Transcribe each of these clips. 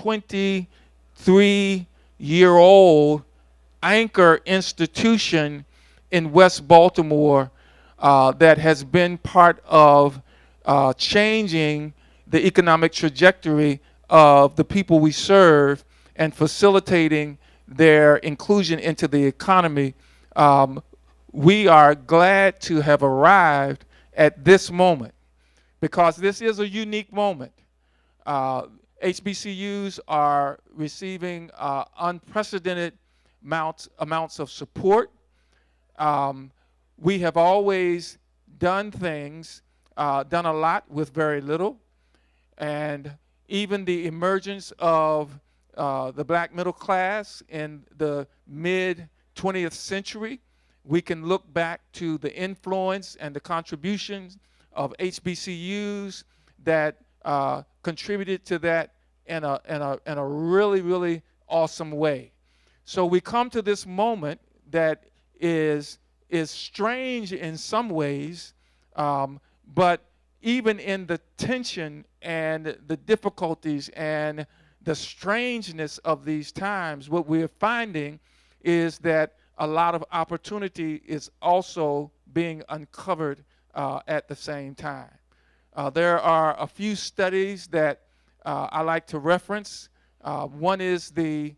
23-year-old anchor institution in West Baltimore that has been part of changing the economic trajectory of the people we serve and facilitating their inclusion into the economy. We are glad to have arrived at this moment because this is a unique moment. HBCUs are receiving unprecedented amounts of support. We have always done things, done a lot with very little, and even the emergence of the black middle class in the mid 20th century, we can look back to the influence and the contributions of HBCUs that contributed to that in a really, really awesome way. So we come to this moment that is strange in some ways, but even in the tension and the difficulties and the strangeness of these times, what we're finding is that a lot of opportunity is also being uncovered at the same time. There are a few studies that I like to reference. One is the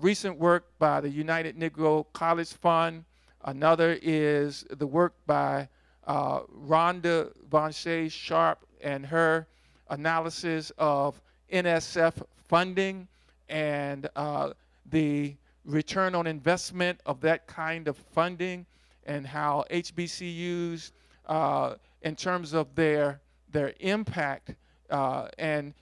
recent work by the United Negro College Fund. Another is the work by Rhonda Von Sharp and her analysis of NSF funding and the return on investment of that kind of funding, and how HBCUs, in terms of their impact and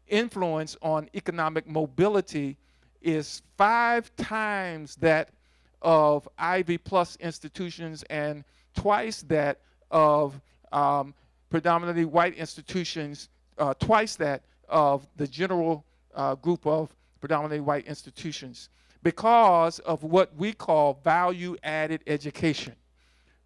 influence on economic mobility, is 5 times that of Ivy Plus institutions and twice that of predominantly white institutions, twice that of the general group of predominantly white institutions, because of what we call value-added education.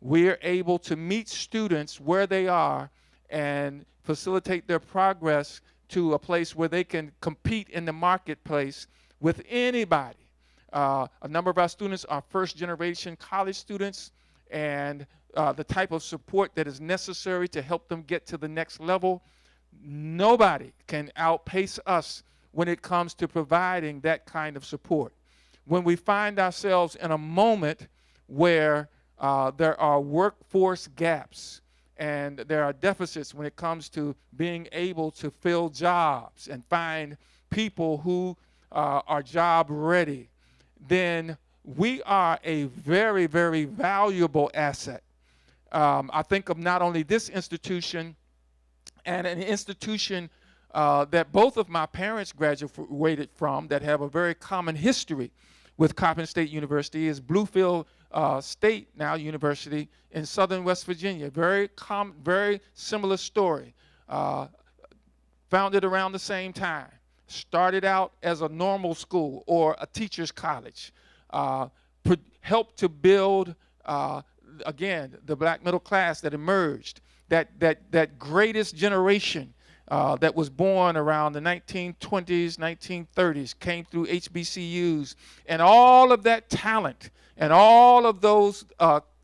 We're able to meet students where they are and facilitate their progress to a place where they can compete in the marketplace with anybody. A number of our students are first-generation college students, and the type of support that is necessary to help them get to the next level, nobody can outpace us when it comes to providing that kind of support. When we find ourselves in a moment where there are workforce gaps and there are deficits when it comes to being able to fill jobs and find people who are job ready, then we are a very, very valuable asset. I think of not only this institution and an institution that both of my parents graduated from that have a very common history with Coppin State University is Bluefield State now University in southern West Virginia. Very similar story. Founded around the same time. Started out as a normal school or a teacher's college. Helped to build, again, the black middle class that emerged. That greatest generation that was born around the 1920s, 1930s, came through HBCUs, and all of that talent and all of those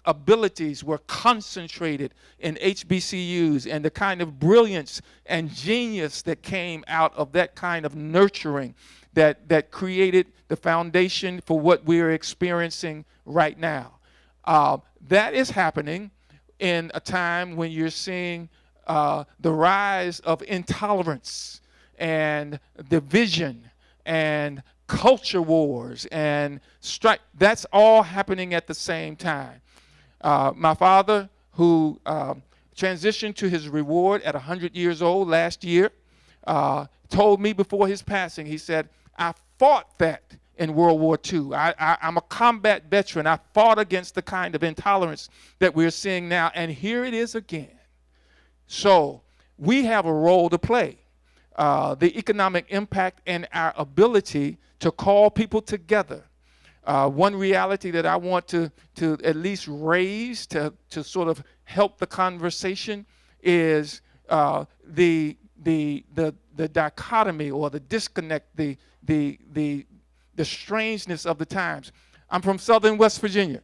abilities were concentrated in HBCUs, and the kind of brilliance and genius that came out of that kind of nurturing that created the foundation for what we're experiencing right now. That is happening in a time when you're seeing the rise of intolerance and division and culture wars and strife. That's all happening at the same time. My father, who transitioned to his reward at 100 years old last year, told me before his passing, he said, I fought that in World War II. I'm a combat veteran. I fought against the kind of intolerance that we're seeing now, and here it is again. So we have a role to play. The economic impact and our ability to call people together. One reality that I want to at least raise to sort of help the conversation is the the dichotomy or the disconnect, the strangeness of the times. I'm from southern West Virginia,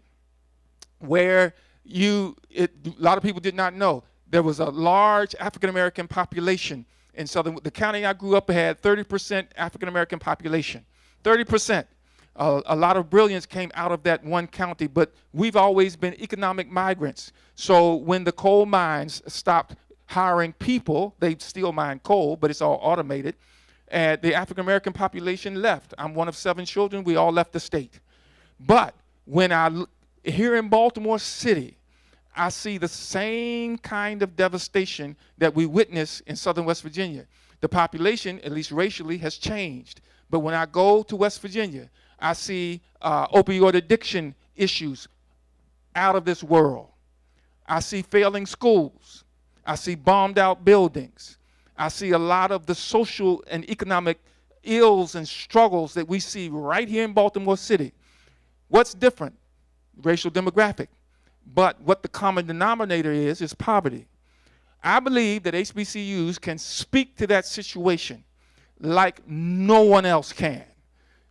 where a lot of people did not know there was a large African American population in the county I grew up in had 30% African American population, 30%. A lot of brilliance came out of that one county, but we've always been economic migrants. So when the coal mines stopped hiring people, they still mine coal, but it's all automated, and the African American population left. I'm one of 7 children. We all left the state. But when here in Baltimore City, I see the same kind of devastation that we witness in southern West Virginia. The population, at least racially, has changed. But when I go to West Virginia, I see opioid addiction issues out of this world. I see failing schools. I see bombed out buildings. I see a lot of the social and economic ills and struggles that we see right here in Baltimore City. What's different? Racial demographic. But what the common denominator is poverty. I believe that HBCUs can speak to that situation like no one else can,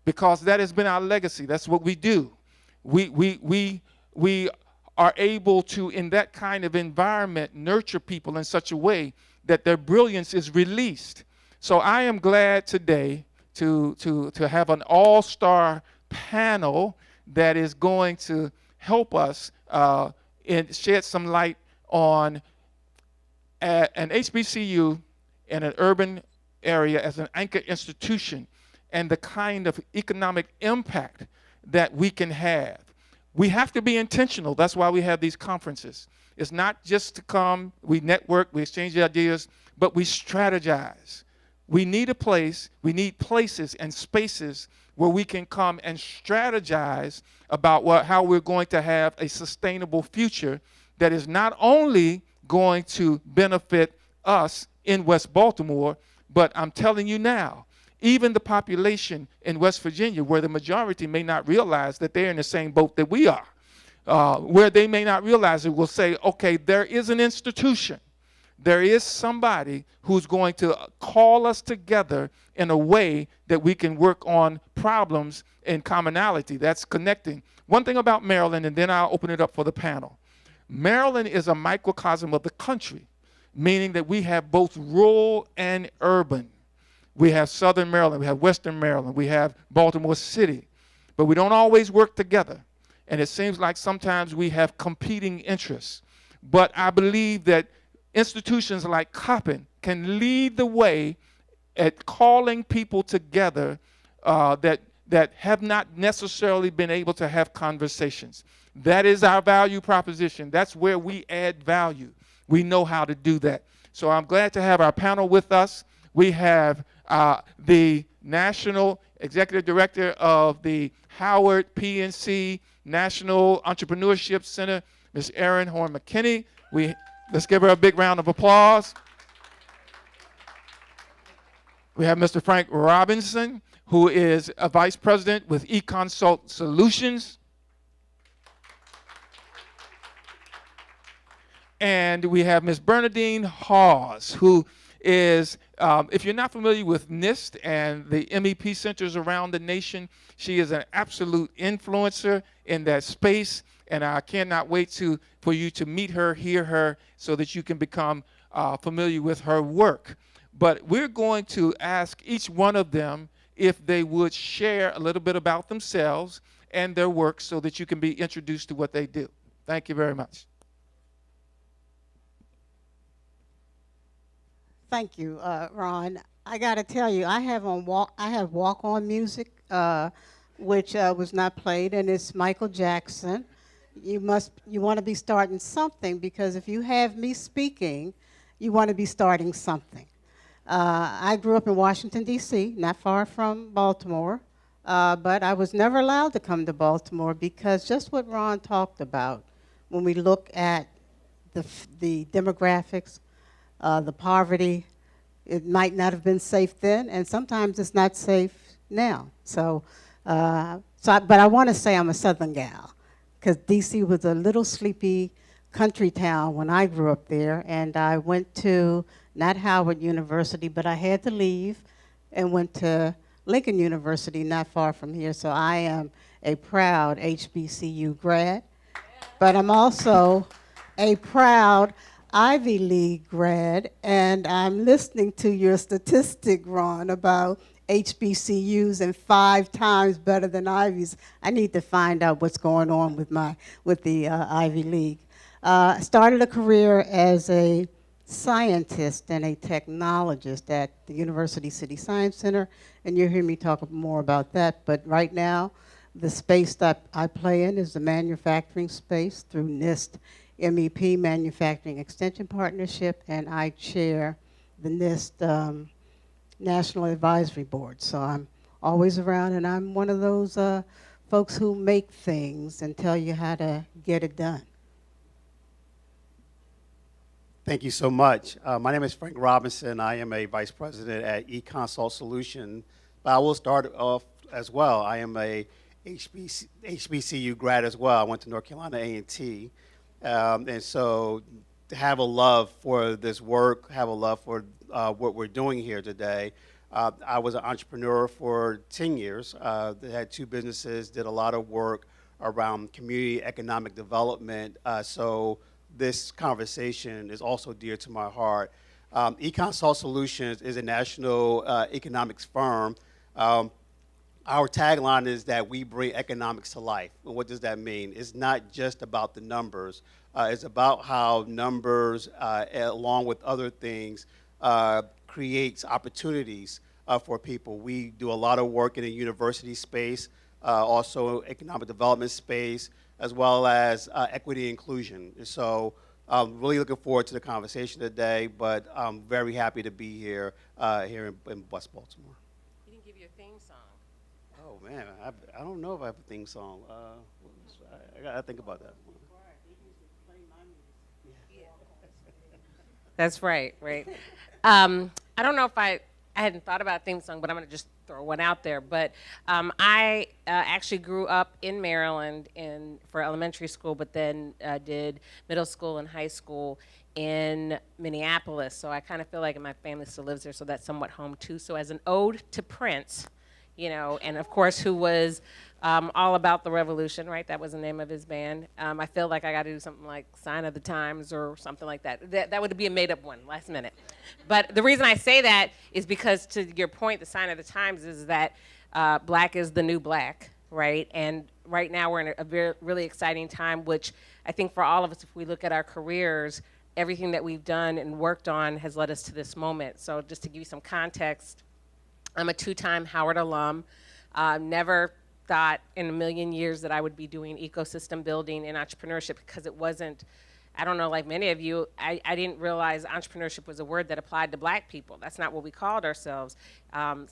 because that has been our legacy. That's what we do. We are able to, in that kind of environment, nurture people in such a way that their brilliance is released. So I am glad today to have an all-star panel that is going to help us and shed some light on an HBCU in an urban area as an anchor institution and the kind of economic impact that we can have. We have to be intentional. That's why we have these conferences. It's not just to come, we network, we exchange ideas, but we strategize. We need a place, we need places and spaces where we can come and strategize about how we're going to have a sustainable future that is not only going to benefit us in West Baltimore, but I'm telling you now, even the population in West Virginia, where the majority may not realize that they're in the same boat that we are, where they may not realize it, will say, okay, there is an institution. There is somebody who's going to call us together in a way that we can work on problems in commonality. That's connecting. One thing about Maryland, and then I'll open it up for the panel. Maryland is a microcosm of the country, meaning that we have both rural and urban. We have Southern Maryland, we have Western Maryland, we have Baltimore City, but we don't always work together. And it seems like sometimes we have competing interests. But I believe that institutions like Coppin can lead the way at calling people together that have not necessarily been able to have conversations. That is our value proposition. That's where we add value. We know how to do that. So I'm glad to have our panel with us. We have the National Executive Director of the Howard PNC National Entrepreneurship Center, Ms. Erin Horne McKinney. Let's give her a big round of applause. We have Mr. Frank Robinson, who is a Vice President with Econsult Solutions. And we have Ms. Bernadine Hawes, who is, if you're not familiar with NIST and the MEP centers around the nation, she is an absolute influencer in that space. And I cannot wait for you to meet her, hear her, so that you can become familiar with her work. But we're going to ask each one of them if they would share a little bit about themselves and their work so that you can be introduced to what they do. Thank you very much. Thank you, Ron. I got to tell you, I have walk-on music, which was not played, and it's Michael Jackson. You want to be starting something, because if you have me speaking, you want to be starting something. I grew up in Washington, D.C., not far from Baltimore, but I was never allowed to come to Baltimore because just what Ron talked about, when we look at the demographics, the poverty, it might not have been safe then, and sometimes it's not safe now. But I want to say I'm a Southern gal, because D.C. was a little sleepy country town when I grew up there, and I went to not Howard University, but I had to leave and went to Lincoln University, not far from here. So I am a proud HBCU grad, but I'm also a proud Ivy League grad, and I'm listening to your statistic, Ron, about HBCUs and 5 times better than Ivies. I need to find out what's going on with the Ivy League. I started a career as a scientist and a technologist at the University City Science Center, and you'll hear me talk more about that. But right now, the space that I play in is the manufacturing space through NIST MEP Manufacturing Extension Partnership, and I chair the NIST National Advisory Board. So I'm always around, and I'm one of those folks who make things and tell you how to get it done. Thank you so much. My name is Frank Robinson. I am a vice president at Econsult Solution. But I will start off as well. I am a HBCU grad as well. I went to North Carolina A&T. And so to have a love for this work, have a love for what we're doing here today. I was an entrepreneur for 10 years. Had 2 businesses, did a lot of work around community economic development. So this conversation is also dear to my heart. Econsult Solutions is a national economics firm. Our tagline is that we bring economics to life. And what does that mean? It's not just about the numbers. It's about how numbers, along with other things, creates opportunities for people. We do a lot of work in the university space, also economic development space, as well as equity inclusion. And so I'm really looking forward to the conversation today, but I'm very happy to be here in West Baltimore. You didn't give your theme song. Oh, man, I don't know if I have a theme song. I got to think about that. That's right. I don't know if I hadn't thought about a theme song, but I'm going to just throw one out there. But I actually grew up in Maryland for elementary school, but then did middle school and high school in Minneapolis. So I kind of feel like my family still lives there, so that's somewhat home too. So as an ode to Prince, and of course who was all about the revolution, right? That was the name of his band. I feel like I got to do something like Sign of the Times or something like that. That would be a made-up one, last minute. But the reason I say that is because, to your point, the Sign of the Times is that black is the new black, right? And right now we're in a really exciting time, which I think for all of us, if we look at our careers, everything that we've done and worked on has led us to this moment. So just to give you some context, I'm a 2-time Howard alum. Never thought in a million years that I would be doing ecosystem building and entrepreneurship, because it wasn't, I don't know, like many of you, I didn't realize entrepreneurship was a word that applied to black people. That's not what we called ourselves.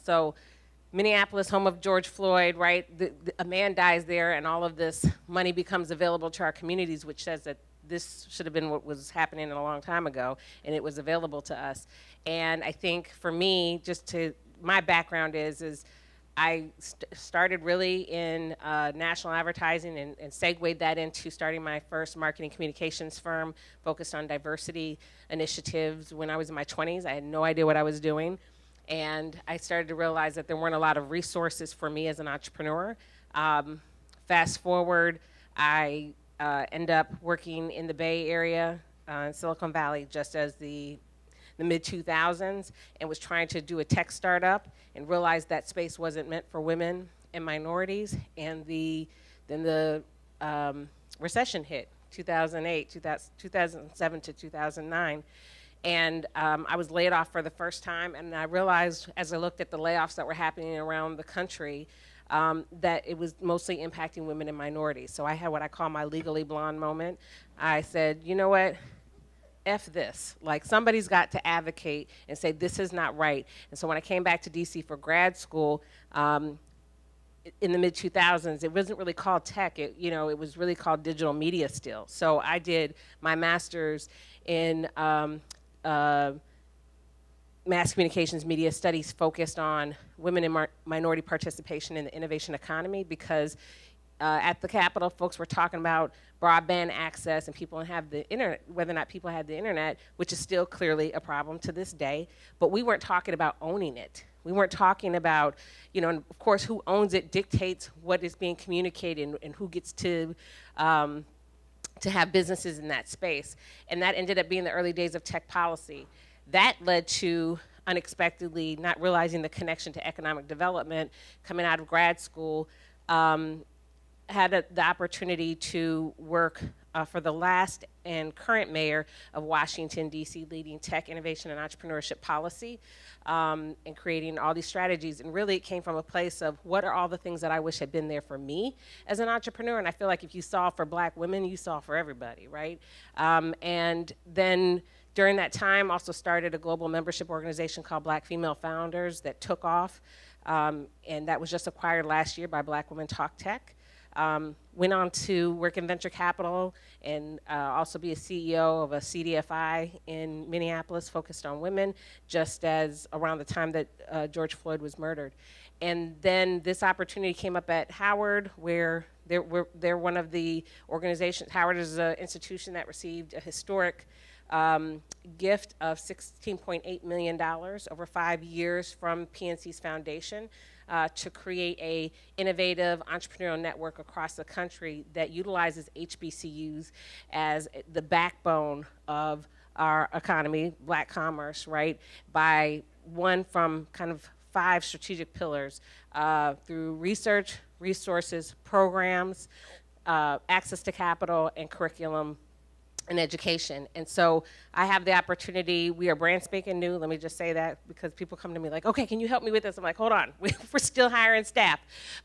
So Minneapolis, home of George Floyd, right? A man dies there and all of this money becomes available to our communities, which says that this should have been what was happening a long time ago, and it was available to us. And I think for me, my background is I started really in national advertising and segued that into starting my first marketing communications firm focused on diversity initiatives when I was in my 20s. I had no idea what I was doing. And I started to realize that there weren't a lot of resources for me as an entrepreneur. Fast forward, I end up working in the Bay Area, in Silicon Valley, just as the mid-2000s, and was trying to do a tech startup and realized that space wasn't meant for women and minorities. And then the recession hit, 2008, 2007 to 2009. And I was laid off for the first time, and I realized as I looked at the layoffs that were happening around the country that it was mostly impacting women and minorities. So I had what I call my legally blonde moment. I said, you know what? F this. Like, somebody's got to advocate and say this is not right. And so when I came back to DC for grad school in the mid-2000s, it wasn't really called tech. It was really called digital media still. So I did my master's in mass communications media studies focused on women and minority participation in the innovation economy, because at the Capitol, folks were talking about broadband access and people have the internet, whether or not people had the internet, which is still clearly a problem to this day. But we weren't talking about owning it. We weren't talking about, and of course, who owns it dictates what is being communicated and who gets to have businesses in that space. And that ended up being the early days of tech policy. That led to unexpectedly not realizing the connection to economic development. Coming out of grad school, had the opportunity to work for the last and current mayor of Washington, D.C., leading tech, innovation, and entrepreneurship policy, and creating all these strategies. And really, it came from a place of what are all the things that I wish had been there for me as an entrepreneur. And I feel like if you saw for Black women, you saw for everybody, right? And then during that time, also started a global membership organization called Black Female Founders that took off. And that was just acquired last year by Black Women Talk Tech. Went on to work in venture capital and also be a CEO of a CDFI in Minneapolis focused on women, just as around the time that George Floyd was murdered. And then this opportunity came up at Howard, where they're one of the organizations. Howard is an institution that received a historic gift of $16.8 million over 5 years from PNC's foundation to create a innovative entrepreneurial network across the country that utilizes HBCUs as the backbone of our economy, Black commerce, right? By one from kind of 5 strategic pillars through research, resources, programs, access to capital, and curriculum and education. And so I have the opportunity, we are brand spanking new, let me just say that, because people come to me like, okay, can you help me with this? I'm like, hold on, we're still hiring staff.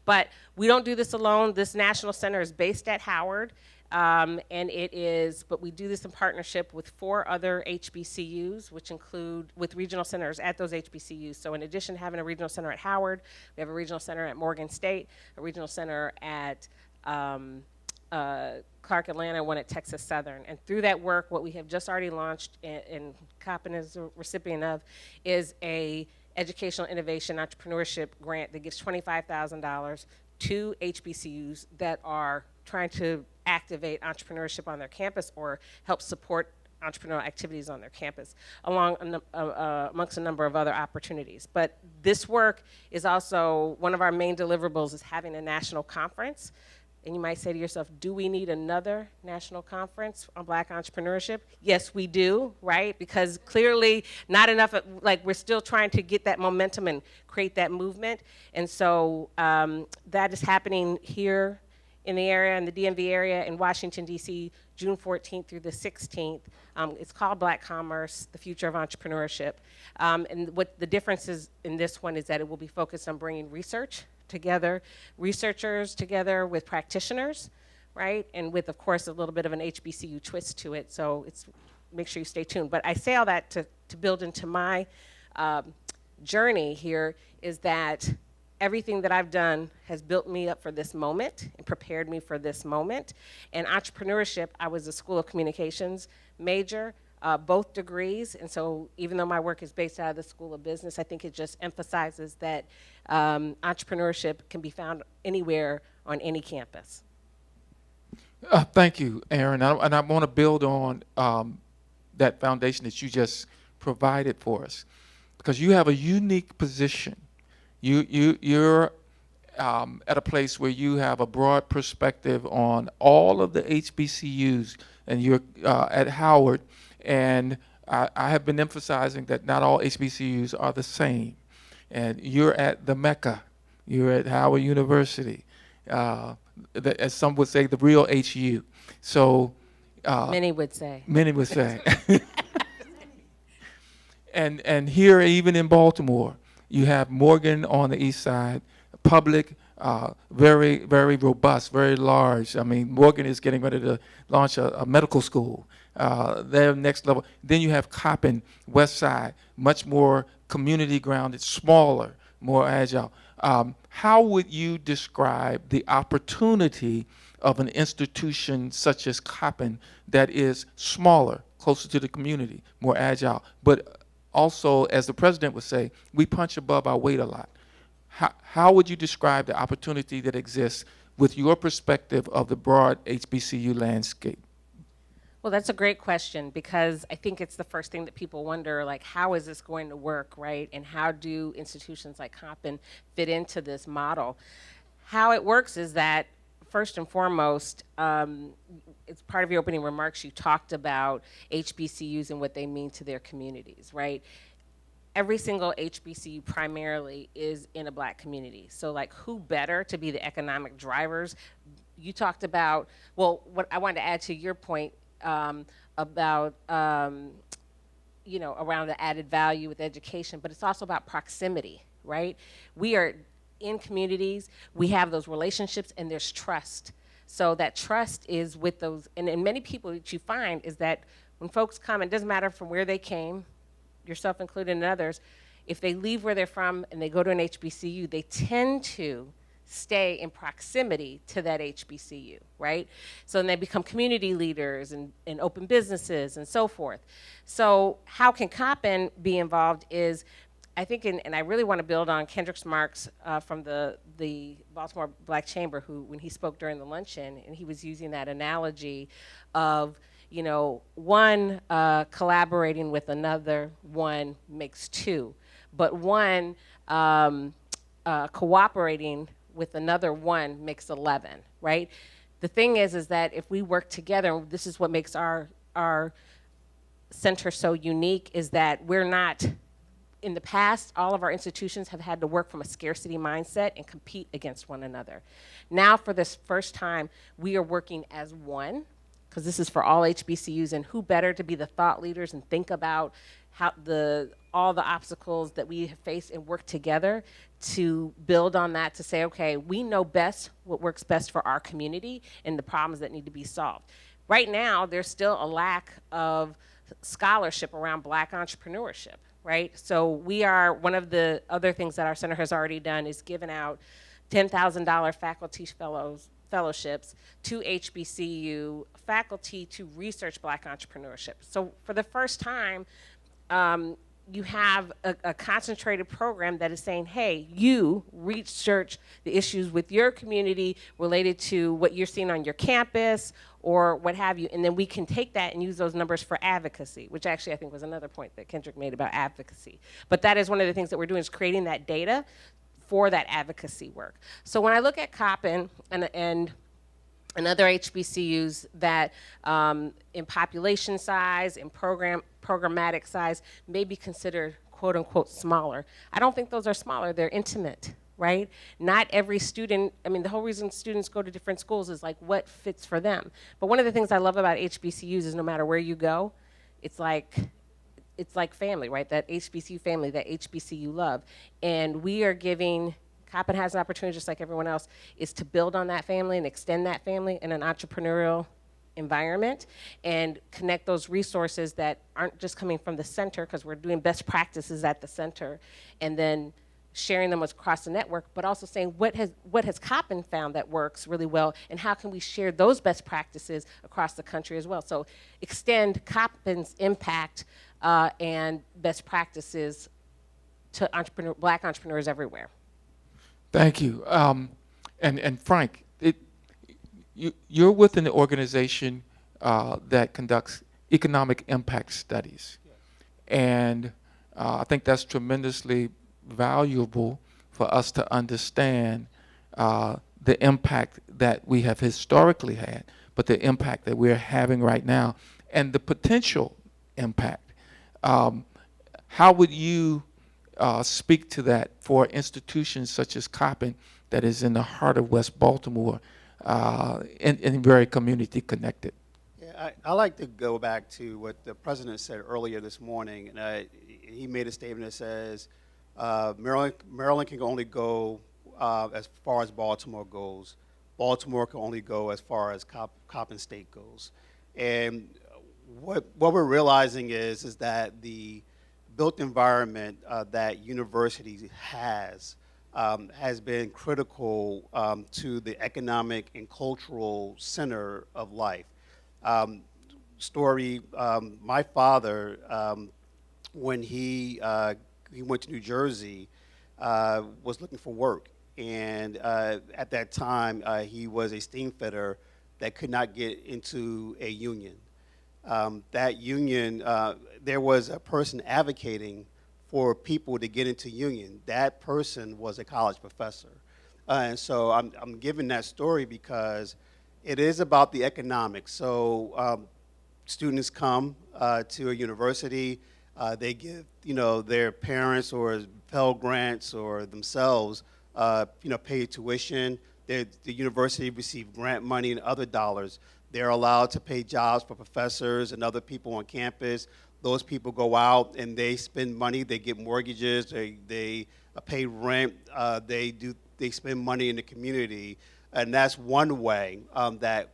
But we don't do this alone. This national center is based at Howard, but we do this in partnership with 4 other HBCUs, which include with regional centers at those HBCUs. So in addition to having a regional center at Howard, we have a regional center at Morgan State, a regional center at Clark Atlanta, and one at Texas Southern. And through that work, what we have just already launched, and Coppin is a recipient of, is a educational innovation entrepreneurship grant that gives $25,000 to HBCUs that are trying to activate entrepreneurship on their campus or help support entrepreneurial activities on their campus, amongst a number of other opportunities. But this work is also, one of our main deliverables is having a national conference. And you might say to yourself, do we need another national conference on Black entrepreneurship? Yes, we do, right? Because clearly not enough, like we're still trying to get that momentum and create that movement. And so that is happening here in the area, in the DMV area, in Washington, D.C., June 14th through the 16th. It's called Black Commerce, the Future of Entrepreneurship. And what the difference is in this one is that it will be focused on bringing researchers together with practitioners, right? And with, of course, a little bit of an HBCU twist to it. So make sure you stay tuned. But I say all that to build into my journey here is that everything that I've done has built me up for this moment and prepared me for this moment. And entrepreneurship, I was a School of Communications major, both degrees, and so even though my work is based out of the School of Business, I think it just emphasizes that entrepreneurship can be found anywhere on any campus. Thank you, Erin. And I want to build on that foundation that you just provided for us, because you have a unique position. You're at a place where you have a broad perspective on all of the HBCUs, and you're at Howard. And I have been emphasizing that not all HBCUs are the same. And you're at the Mecca. You're at Howard University. As some would say, the real HU. So many would say. Many would say. And here, even in Baltimore, you have Morgan on the east side, public, very, very robust, very large. I mean, Morgan is getting ready to launch a medical school. Their next level. Then you have Coppin, west side, much more community grounded, smaller, more agile. How would you describe the opportunity of an institution such as Coppin that is smaller, closer to the community, more agile, but also, as the president would say, we punch above our weight a lot? How would you describe the opportunity that exists with your perspective of the broad HBCU landscape? Well, that's a great question, because I think it's the first thing that people wonder, like, how is this going to work, right? And how do institutions like Coppin fit into this model? How it works is that, first and foremost, it's part of your opening remarks, you talked about HBCUs and what they mean to their communities, right? Every single HBCU primarily is in a Black community. So, like, who better to be the economic drivers? You talked about, well, what I wanted to add to your point about, you know, around the added value with education, but it's also about proximity, right? We are in communities, we have those relationships, and there's trust. So that trust is with those, and many people that you find is that when folks come, it doesn't matter from where they came, yourself included and others, if they leave where they're from and they go to an HBCU, they tend to stay in proximity to that HBCU, right? So then they become community leaders and open businesses and so forth. So how can Coppin be involved is, I think, and I really want to build on Kendrick Marks from the Baltimore Black Chamber, who, when he spoke during the luncheon, and he was using that analogy of, you know, one collaborating with another, one makes two, but one cooperating with another one makes 11, right? The thing is that if we work together, this is what makes our center so unique, is that we're not, in the past, all of our institutions have had to work from a scarcity mindset and compete against one another. Now, for this first time, we are working as one, because this is for all HBCUs, and who better to be the thought leaders and think about how all the obstacles that we have faced and work together to build on that, to say, okay, we know best what works best for our community and the problems that need to be solved. Right now, there's still a lack of scholarship around Black entrepreneurship, right? So we are, one of the other things that our center has already done is given out $10,000 faculty fellowships to HBCU faculty to research Black entrepreneurship. So for the first time, you have a concentrated program that is saying, hey, you research the issues with your community related to what you're seeing on your campus or what have you, and then we can take that and use those numbers for advocacy, which actually I think was another point that Kendrick made about advocacy. But that is one of the things that we're doing, is creating that data for that advocacy work. So when I look at Coppin and other HBCUs that in population size, in programmatic size, may be considered quote unquote smaller. I don't think those are smaller, they're intimate, right? Not every student, I mean, the whole reason students go to different schools is like what fits for them. But one of the things I love about HBCUs is no matter where you go, it's like family, right? That HBCU family, that HBCU love. And we are giving, Coppin has an opportunity, just like everyone else, is to build on that family and extend that family in an entrepreneurial environment and connect those resources that aren't just coming from the center, because we're doing best practices at the center, and then sharing them across the network, but also saying what has Coppin found that works really well, and how can we share those best practices across the country as well. So extend Coppin's impact and best practices to Black entrepreneurs everywhere. Thank you. And Frank, you're with an organization that conducts economic impact studies. Yes. And I think that's tremendously valuable for us to understand the impact that we have historically had, but the impact that we're having right now, and the potential impact. How would you speak to that for institutions such as Coppin, that is in the heart of West Baltimore, and very community connected? Yeah, I like to go back to what the president said earlier this morning. And he made a statement that says Maryland can only go as far as Baltimore goes. Baltimore can only go as far as Coppin State goes. And what we're realizing is that the built environment that universities has been critical to the economic and cultural center of life. My father, when he went to New Jersey, was looking for work. and at that time, he was a steam fitter that could not get into a union. That union, there was a person advocating for people to get into union. That person was a college professor. And so I'm giving that story because it is about the economics. So students come to a university, they give, their parents or Pell Grants or themselves, pay tuition. The university receive grant money and other dollars. They're allowed to pay jobs for professors and other people on campus. Those people go out and they spend money. They get mortgages. They pay rent. They spend money in the community, and that's one way that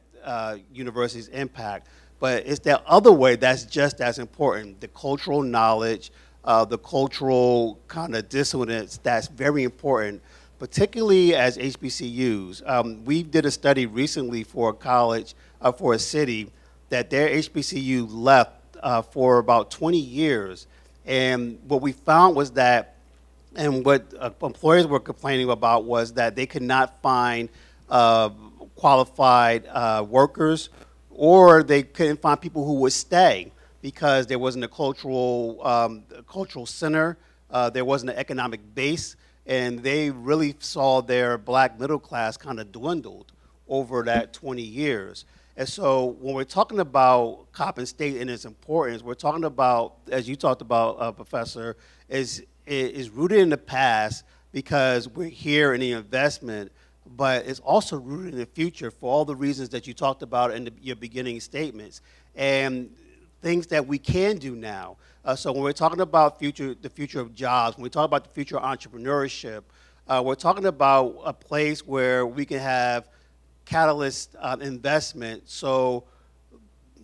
universities impact. But it's that other way that's just as important: the cultural knowledge, the cultural kind of dissonance. That's very important, particularly as HBCUs. We did a study recently for a college, for a city, that their HBCU left for about 20 years. And what we found was that, and what employers were complaining about, was that they could not find qualified workers, or they couldn't find people who would stay because there wasn't a cultural center, there wasn't an economic base, and they really saw their black middle class kind of dwindled over that 20 years. And so when we're talking about Coppin State and its importance, we're talking about, as you talked about, Professor, is rooted in the past because we're here in the investment, but it's also rooted in the future for all the reasons that you talked about in your beginning statements and things that we can do now. So when we're talking about the future of jobs, when we talk about the future of entrepreneurship, we're talking about a place where we can have catalyst investment, so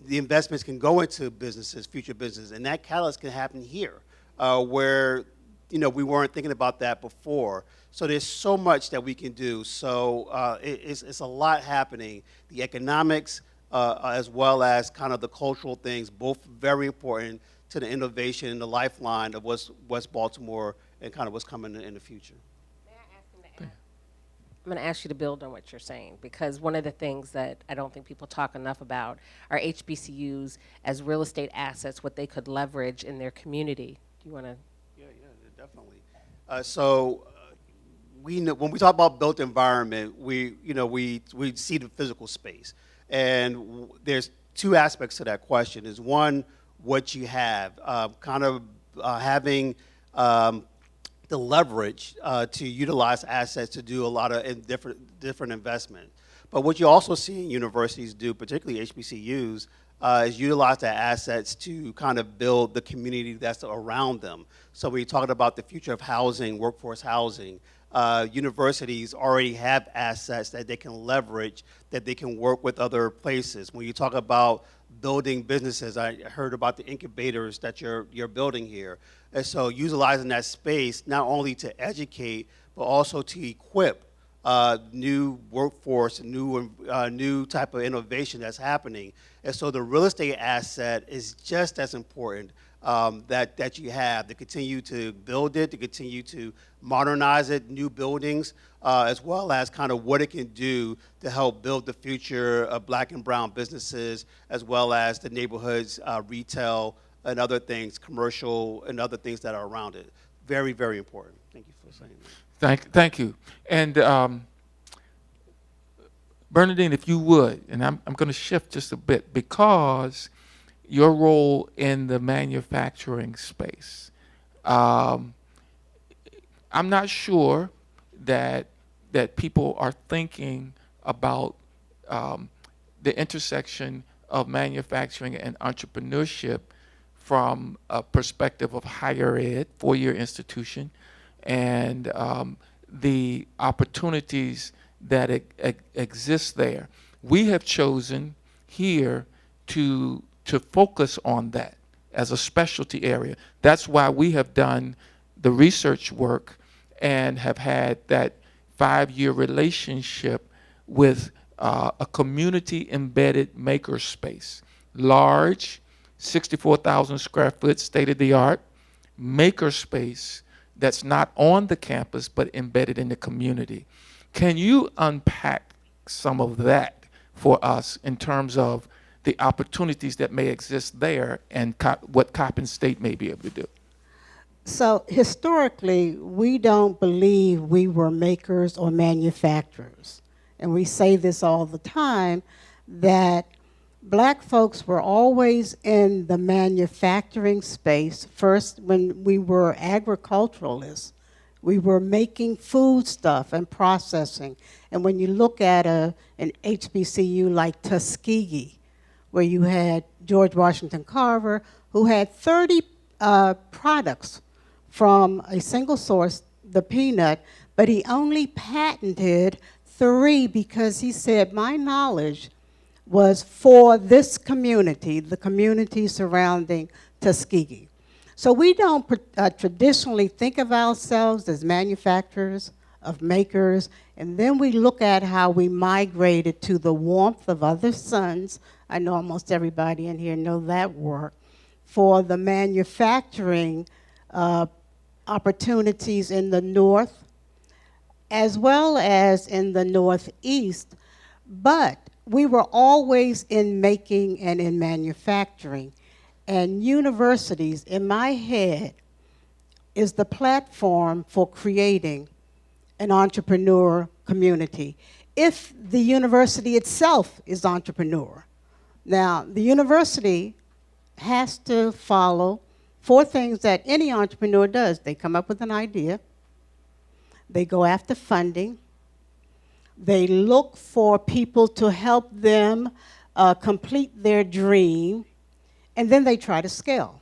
the investments can go into businesses, future businesses, and that catalyst can happen here, where we weren't thinking about that before. So there's so much that we can do. So it's a lot happening. The economics, as well as kind of the cultural things, both very important to the innovation and the lifeline of West Baltimore and kind of what's coming in the future. I'm going to ask you to build on what you're saying, because one of the things that I don't think people talk enough about are HBCUs as real estate assets, what they could leverage in their community. Do you want to? Yeah, definitely. We know, when we talk about built environment, we see the physical space, and there's two aspects to that question. Is one, what you have, having the leverage to utilize assets to do a lot of different investment. But what you also see in universities do, particularly HBCUs, is utilize their assets to kind of build the community that's around them. So when you're talking about the future of housing, workforce housing, universities already have assets that they can leverage, that they can work with other places. When you talk about building businesses, I heard about the incubators that you're building here. And so utilizing that space not only to educate, but also to equip new workforce, new type of innovation that's happening. And so the real estate asset is just as important that you have to continue to build it, to continue to modernize it, new buildings, as well as kind of what it can do to help build the future of black and brown businesses, as well as the neighborhoods, retail, and other things, commercial, and other things that are around it. Very, very important. Thank you for saying that. Thank you. And Bernadine, if you would, and I'm going to shift just a bit, because your role in the manufacturing space, I'm not sure that people are thinking about the intersection of manufacturing and entrepreneurship from a perspective of higher ed, four-year institution, and the opportunities that exist there. We have chosen here to focus on that as a specialty area. That's why we have done the research work and have had that 5-year relationship with a community embedded makerspace, large, 64,000 square foot, state-of-the-art makerspace that's not on the campus but embedded in the community. Can you unpack some of that for us in terms of the opportunities that may exist there and what Coppin State may be able to do? So historically, we don't believe we were makers or manufacturers. And we say this all the time, that black folks were always in the manufacturing space. First, when we were agriculturalists, we were making food stuff and processing. And when you look at an HBCU like Tuskegee, where you had George Washington Carver, who had 30 products from a single source, the peanut, but he only patented 3 because he said, my knowledge was for this community, the community surrounding Tuskegee. So we don't traditionally think of ourselves as manufacturers, of makers, and then we look at how we migrated to the warmth of other suns. I know almost everybody in here know that work, for the manufacturing opportunities in the north, as well as in the northeast, but we were always in making and in manufacturing. And universities, in my head, is the platform for creating an entrepreneur community, if the university itself is entrepreneur. Now, the university has to follow 4 things that any entrepreneur does. They come up with an idea, they go after funding, they look for people to help them complete their dream, and then they try to scale.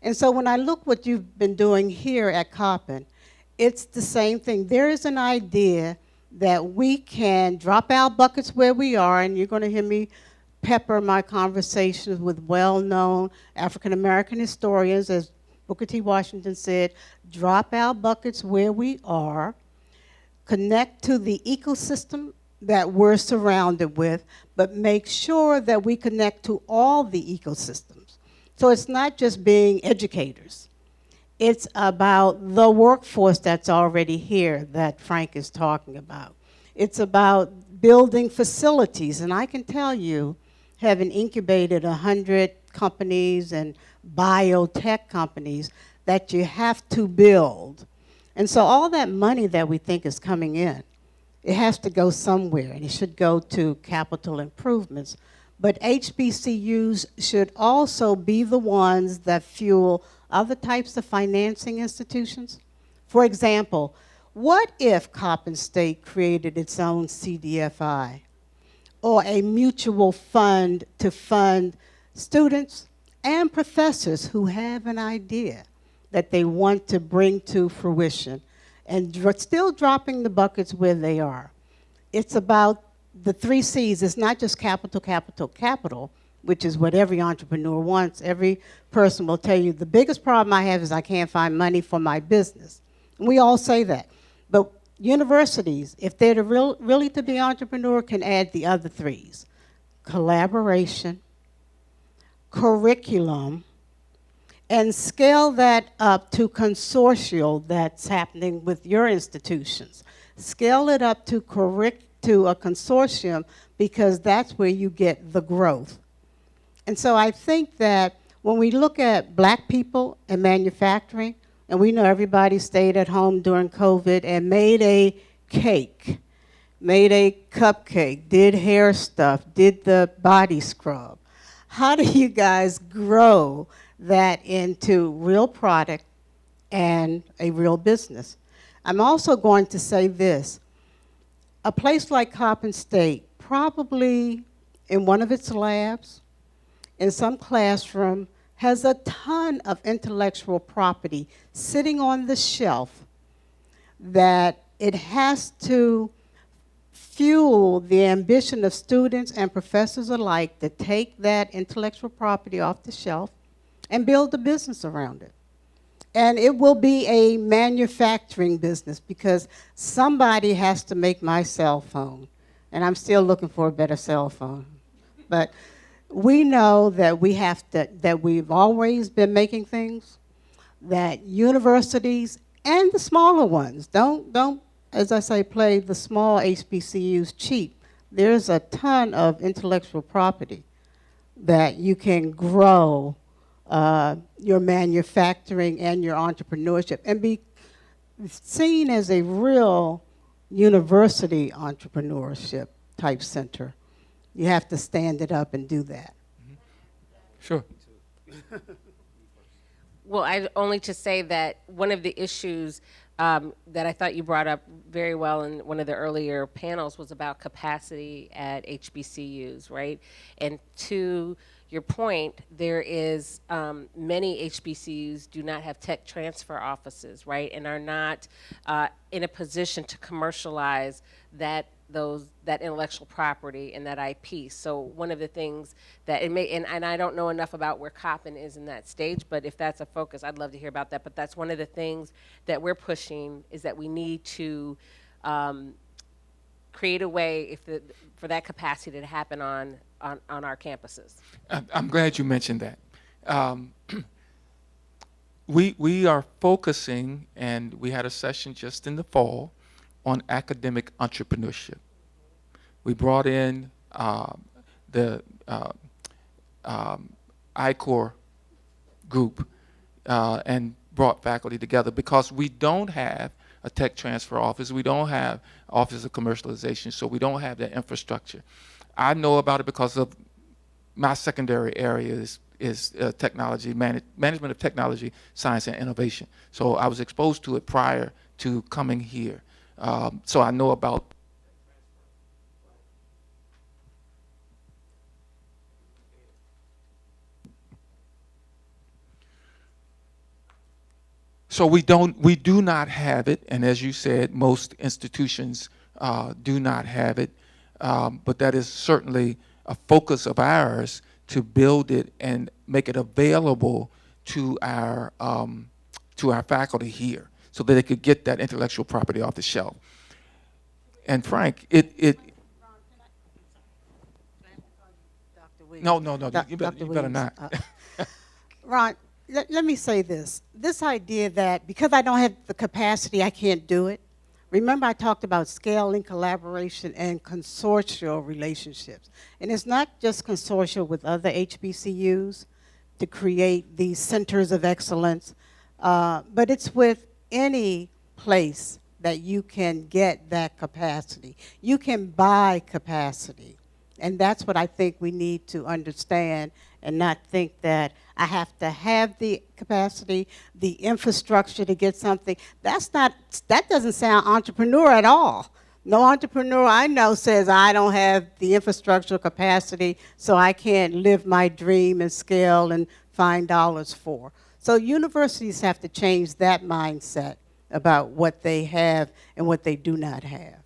And so when I look what you've been doing here at Coppin, it's the same thing. There is an idea that we can drop our buckets where we are, and you're going to hear me pepper my conversations with well-known African-American historians, as Booker T. Washington said, drop our buckets where we are, connect to the ecosystem that we're surrounded with, but make sure that we connect to all the ecosystems. So it's not just being educators. It's about the workforce that's already here that Frank is talking about. It's about building facilities, and I can tell you, having incubated 100 companies and biotech companies, that you have to build. And so all that money that we think is coming in, it has to go somewhere, and it should go to capital improvements. But HBCUs should also be the ones that fuel other types of financing institutions. For example, what if Coppin State created its own CDFI, or a mutual fund to fund students and professors who have an idea that they want to bring to fruition, and still dropping the buckets where they are? It's about the 3 C's. It's not just capital, capital, capital, which is what every entrepreneur wants. Every person will tell you, the biggest problem I have is I can't find money for my business. And we all say that. But universities, if they're really to be entrepreneur, can add the other 3's. Collaboration, curriculum, and scale that up to consortial that's happening with your institutions. Scale it up to a consortium, because that's where you get the growth. And so I think that when we look at black people and manufacturing, and we know everybody stayed at home during COVID and made a cake, made a cupcake, did hair stuff, did the body scrub. How do you guys grow that into real product and a real business? I'm also going to say this. A place like Coppin State, probably in one of its labs, in some classroom, has a ton of intellectual property sitting on the shelf that it has to fuel the ambition of students and professors alike to take that intellectual property off the shelf and build a business around it. And it will be a manufacturing business, because somebody has to make my cell phone. And I'm still looking for a better cell phone. But we know that that we've always been making things, that universities and the smaller ones. Don't, as I say, play the small HBCUs cheap. There's a ton of intellectual property that you can grow your manufacturing and your entrepreneurship and be seen as a real university entrepreneurship type center. You have to stand it up and do that. Sure. Well, I only to say that one of the issues that I thought you brought up very well in one of the earlier panels was about capacity at HBCUs, right? And to your point, there is many HBCUs do not have tech transfer offices, right, and are not in a position to commercialize that intellectual property and that IP. So one of the things that it may, and I don't know enough about where Coppin is in that stage, but if that's a focus, I'd love to hear about that. But that's one of the things that we're pushing is that we need to create a way for that capacity to happen on our campuses. I'm glad you mentioned that. We are focusing, and we had a session just in the fall on academic entrepreneurship. We brought in the ICOR group and brought faculty together because we don't have a tech transfer office. We don't have office of commercialization, so we don't have that infrastructure. I know about it because of my secondary area is technology, management of technology, science, and innovation. So I was exposed to it prior to coming here. So I know about. So we do not have it, and as you said, most institutions do not have it. But that is certainly a focus of ours to build it and make it available to our faculty here, so that they could get that intellectual property off the shelf. And Frank, No, you better not. Ron, let me say this. This idea that because I don't have the capacity, I can't do it. Remember I talked about scaling, collaboration, and consortial relationships. And it's not just consortial with other HBCUs to create these centers of excellence, but it's with any place that you can get that capacity. You can buy capacity. And that's what I think we need to understand and not think that I have to have the capacity, the infrastructure to get something. That doesn't sound entrepreneur at all. No entrepreneur I know says I don't have the infrastructural capacity, so I can't live my dream and scale and find dollars for. So universities have to change that mindset about what they have and what they do not have.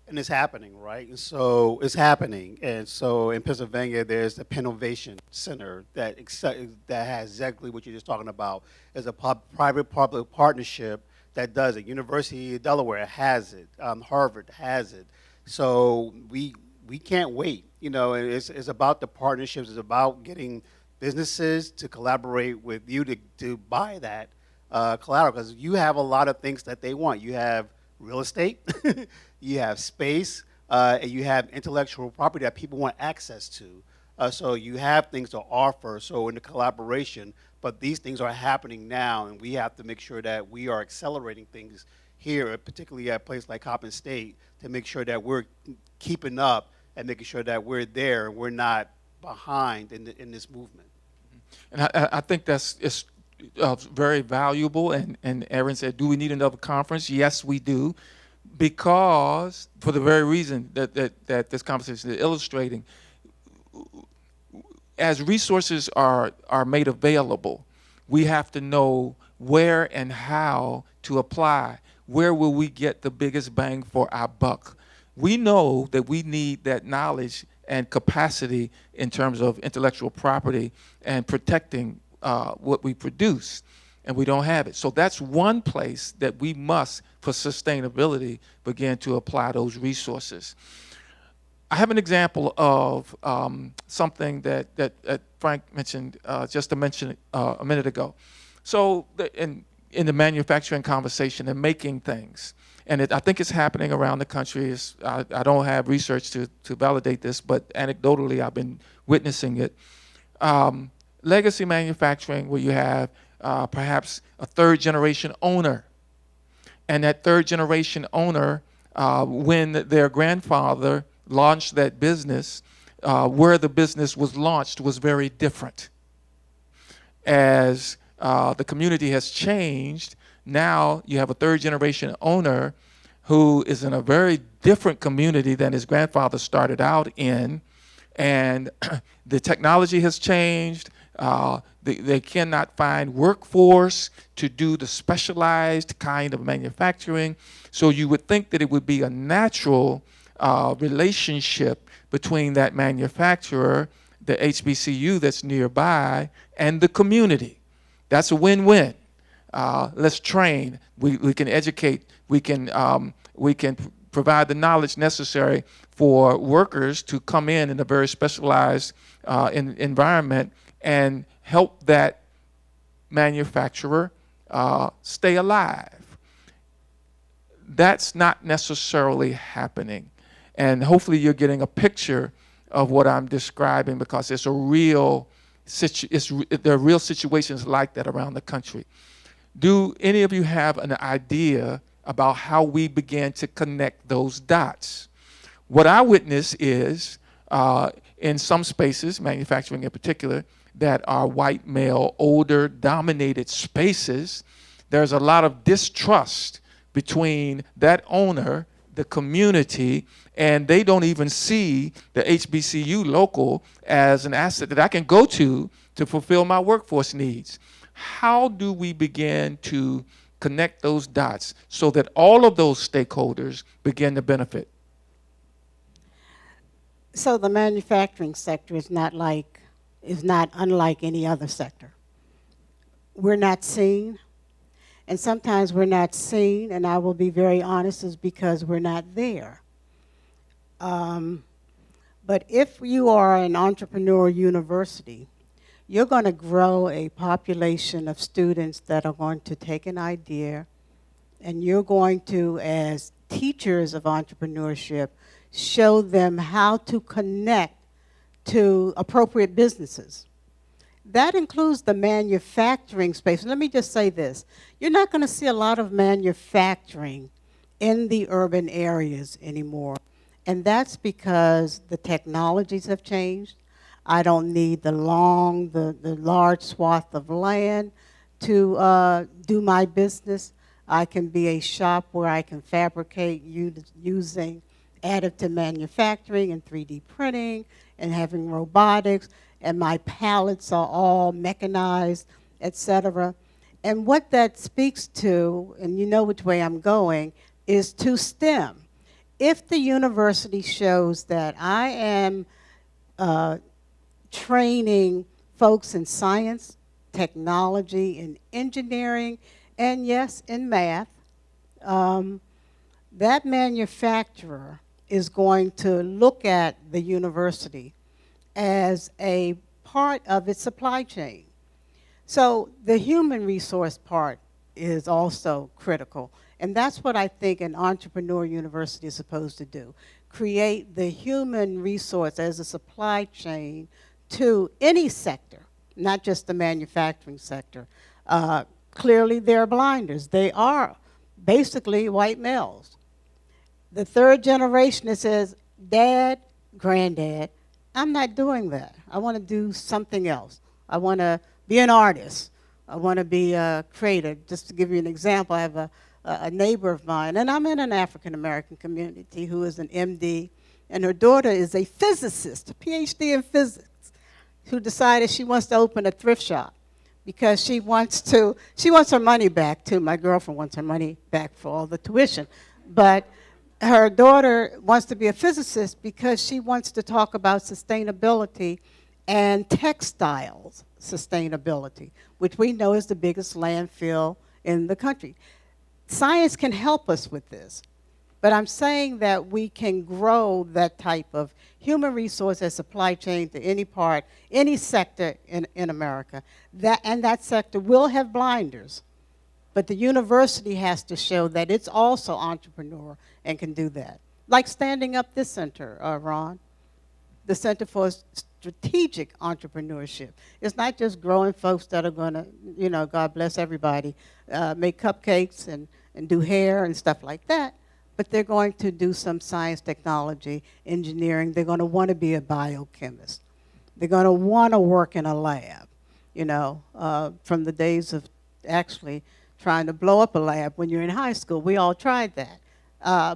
And it's happening, right? And so it's happening. And so in Pennsylvania, there's the Pennovation Center that has exactly what you're just talking about. It's a private-public partnership that does it. University of Delaware has it. Harvard has it. So we can't wait. You know, it's about the partnerships. It's about getting businesses to collaborate with you to buy that collateral, because you have a lot of things that they want. You have real estate, you have space, and you have intellectual property that people want access to. So you have things to offer, so in the collaboration, but these things are happening now, and we have to make sure that we are accelerating things here, particularly at a place like Coppin State, to make sure that we're keeping up and making sure that we're there and we're not behind in this movement. And I think it's very valuable, and Erin said, do we need another conference? Yes, we do, because for the very reason that this conversation is illustrating, as resources are made available, we have to know where and how to apply. Where will we get the biggest bang for our buck? We know that we need that knowledge and capacity in terms of intellectual property and protecting what we produce, and we don't have it. So that's one place that we must, for sustainability, begin to apply those resources. I have an example of something that Frank mentioned just a minute ago. So, and in the manufacturing conversation and making things. And I think it's happening around the country. I don't have research to validate this, but anecdotally I've been witnessing it. Legacy manufacturing, where you have perhaps a third generation owner, and that third generation owner, when their grandfather launched that business, where the business was launched was very different. As the community has changed, now you have a third generation owner who is in a very different community than his grandfather started out in, and the technology has changed. They cannot find workforce to do the specialized kind of manufacturing. So you would think that it would be a natural relationship between that manufacturer, the HBCU that's nearby, and the community. That's a win-win. Let's train. We can educate. We can provide the knowledge necessary for workers to come in a very specialized environment and help that manufacturer stay alive. That's not necessarily happening. And hopefully you're getting a picture of what I'm describing, because it's a real there are real situations like that around the country. Do any of you have an idea about how we began to connect those dots? What I witness is, in some spaces, manufacturing in particular, that are white male, older, dominated spaces, there's a lot of distrust between that owner, the community, and they don't even see the HBCU local as an asset that I can go to fulfill my workforce needs. How do we begin to connect those dots so that all of those stakeholders begin to benefit? So the manufacturing sector is not unlike any other sector. We're not seen, and sometimes we're not seen, and I will be very honest, is because we're not there. But if you are an entrepreneurial university, you're going to grow a population of students that are going to take an idea, and you're going to, as teachers of entrepreneurship, show them how to connect to appropriate businesses. That includes the manufacturing space. Let me just say this. You're not going to see a lot of manufacturing in the urban areas anymore. And that's because the technologies have changed. I don't need the large swath of land to do my business. I can be a shop where I can fabricate using additive manufacturing and 3D printing and having robotics, and my pallets are all mechanized, etc. And what that speaks to, and you know which way I'm going, is to STEM. If the university shows that I am training folks in science, technology, and engineering, and yes, in math, that manufacturer is going to look at the university as a part of its supply chain. So the human resource part is also critical. And that's what I think an entrepreneurial university is supposed to do. Create the human resource as a supply chain to any sector, not just the manufacturing sector. Clearly, there are blinders. They are basically white males. The third generation that says, Dad, Granddad, I'm not doing that. I want to do something else. I want to be an artist. I want to be a creator. Just to give you an example, I have a neighbor of mine, and I'm in an African-American community, who is an MD, and her daughter is a physicist, a PhD in physics, who decided she wants to open a thrift shop because she wants her money back, too. My girlfriend wants her money back for all the tuition. But her daughter wants to be a physicist because she wants to talk about sustainability and textiles sustainability, which we know is the biggest landfill in the country. Science can help us with this, but I'm saying that we can grow that type of human resource and supply chain to any part, any sector in America. And that sector will have blinders, But the university has to show that it's also entrepreneur and can do that. Like standing up this center, Ron, the Center for Strategic Entrepreneurship. It's not just growing folks that are going to, you know, God bless everybody, make cupcakes and do hair and stuff like that, but they're going to do some science, technology, engineering. They're going to want to be a biochemist. They're going to want to work in a lab, you know, from the days of actually trying to blow up a lab when you're in high school. We all tried that.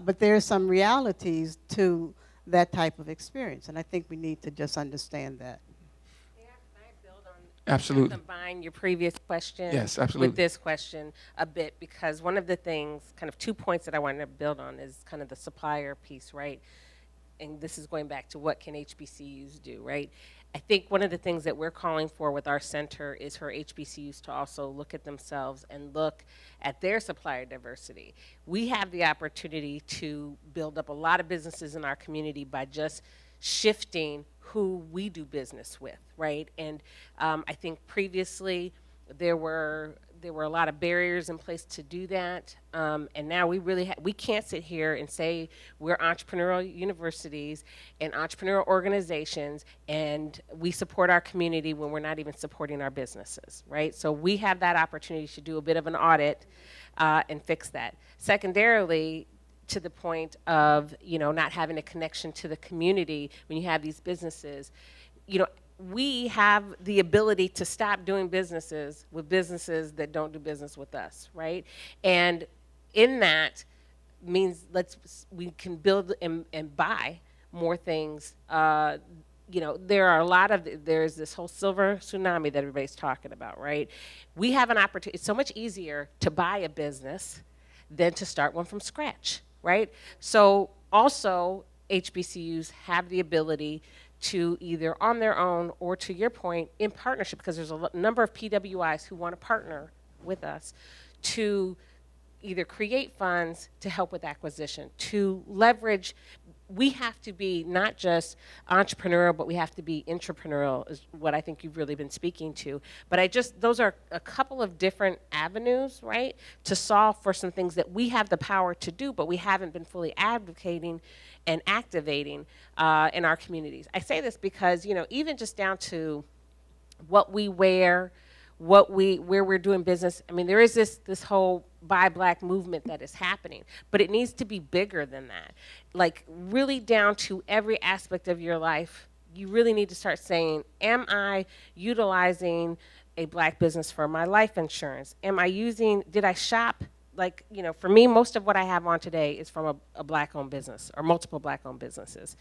But there are some realities to that type of experience, and I think we need to just understand that. Can I build on? Absolutely. Combine your previous question, Yes, absolutely, with this question a bit, because one of the things, kind of 2 points that I wanted to build on is kind of the supplier piece, right? And this is going back to what can HBCUs do, right? I think one of the things that we're calling for with our center is for HBCUs to also look at themselves and look at their supplier diversity. We have the opportunity to build up a lot of businesses in our community by just shifting who we do business with, right? And I think previously there were a lot of barriers in place to do that, and now we can't sit here and say we're entrepreneurial universities and entrepreneurial organizations and we support our community when we're not even supporting our businesses, right? So we have that opportunity to do a bit of an audit and fix that. Secondarily, to the point of, you know, not having a connection to the community when you have these businesses, you know, we have the ability to stop doing businesses with businesses that don't do business with us, right? And in that means we can build and buy more things. You know, there's this whole silver tsunami that everybody's talking about, right? We have an opportunity. It's so much easier to buy a business than to start one from scratch, right? So also HBCUs have the ability to either on their own or, to your point, in partnership, because there's a number of PWIs who want to partner with us to either create funds to help with acquisition, to leverage. We have to be not just entrepreneurial, but we have to be intrapreneurial, is what I think you've really been speaking to. But those are a couple of different avenues, right, to solve for some things that we have the power to do, but we haven't been fully advocating and activating in our communities. I say this because, you know, even just down to what we wear, where we're doing business. I mean, there is this whole Buy Black movement that is happening, but it needs to be bigger than that. Like, really down to every aspect of your life, you really need to start saying, am I utilizing a Black business for my life insurance? Did I shop? Like, you know, for me, most of what I have on today is from a Black-owned business or multiple Black-owned businesses.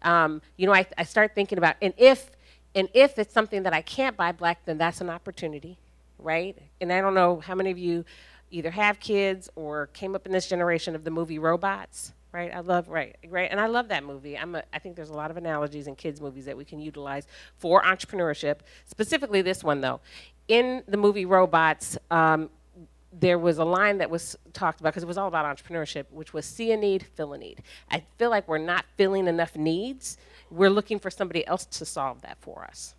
You know, I start thinking about, and if it's something that I can't buy Black, then that's an opportunity, right? And I don't know how many of you either have kids or came up in this generation of the movie Robots, right? Right, and I love that movie. I think there's a lot of analogies in kids' movies that we can utilize for entrepreneurship. Specifically this one, though. In the movie Robots, there was a line that was talked about, because it was all about entrepreneurship, which was see a need, fill a need. I feel like we're not filling enough needs. We're looking for somebody else to solve that for us.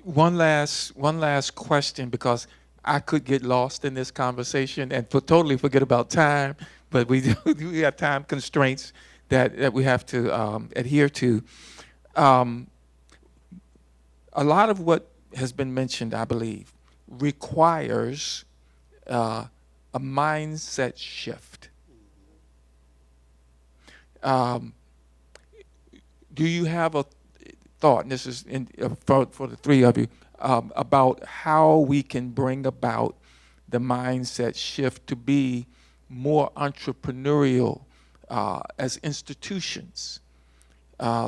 One last question, because I could get lost in this conversation and totally forget about time, but we have time constraints that we have to adhere to. A lot of what has been mentioned, I believe, requires a mindset shift. Do you have a thought, and this is for the three of you, about how we can bring about the mindset shift to be more entrepreneurial as institutions,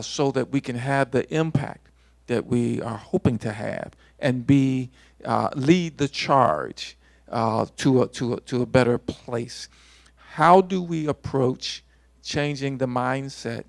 so that we can have the impact that we are hoping to have and lead the charge to a better place? How do we approach changing the mindset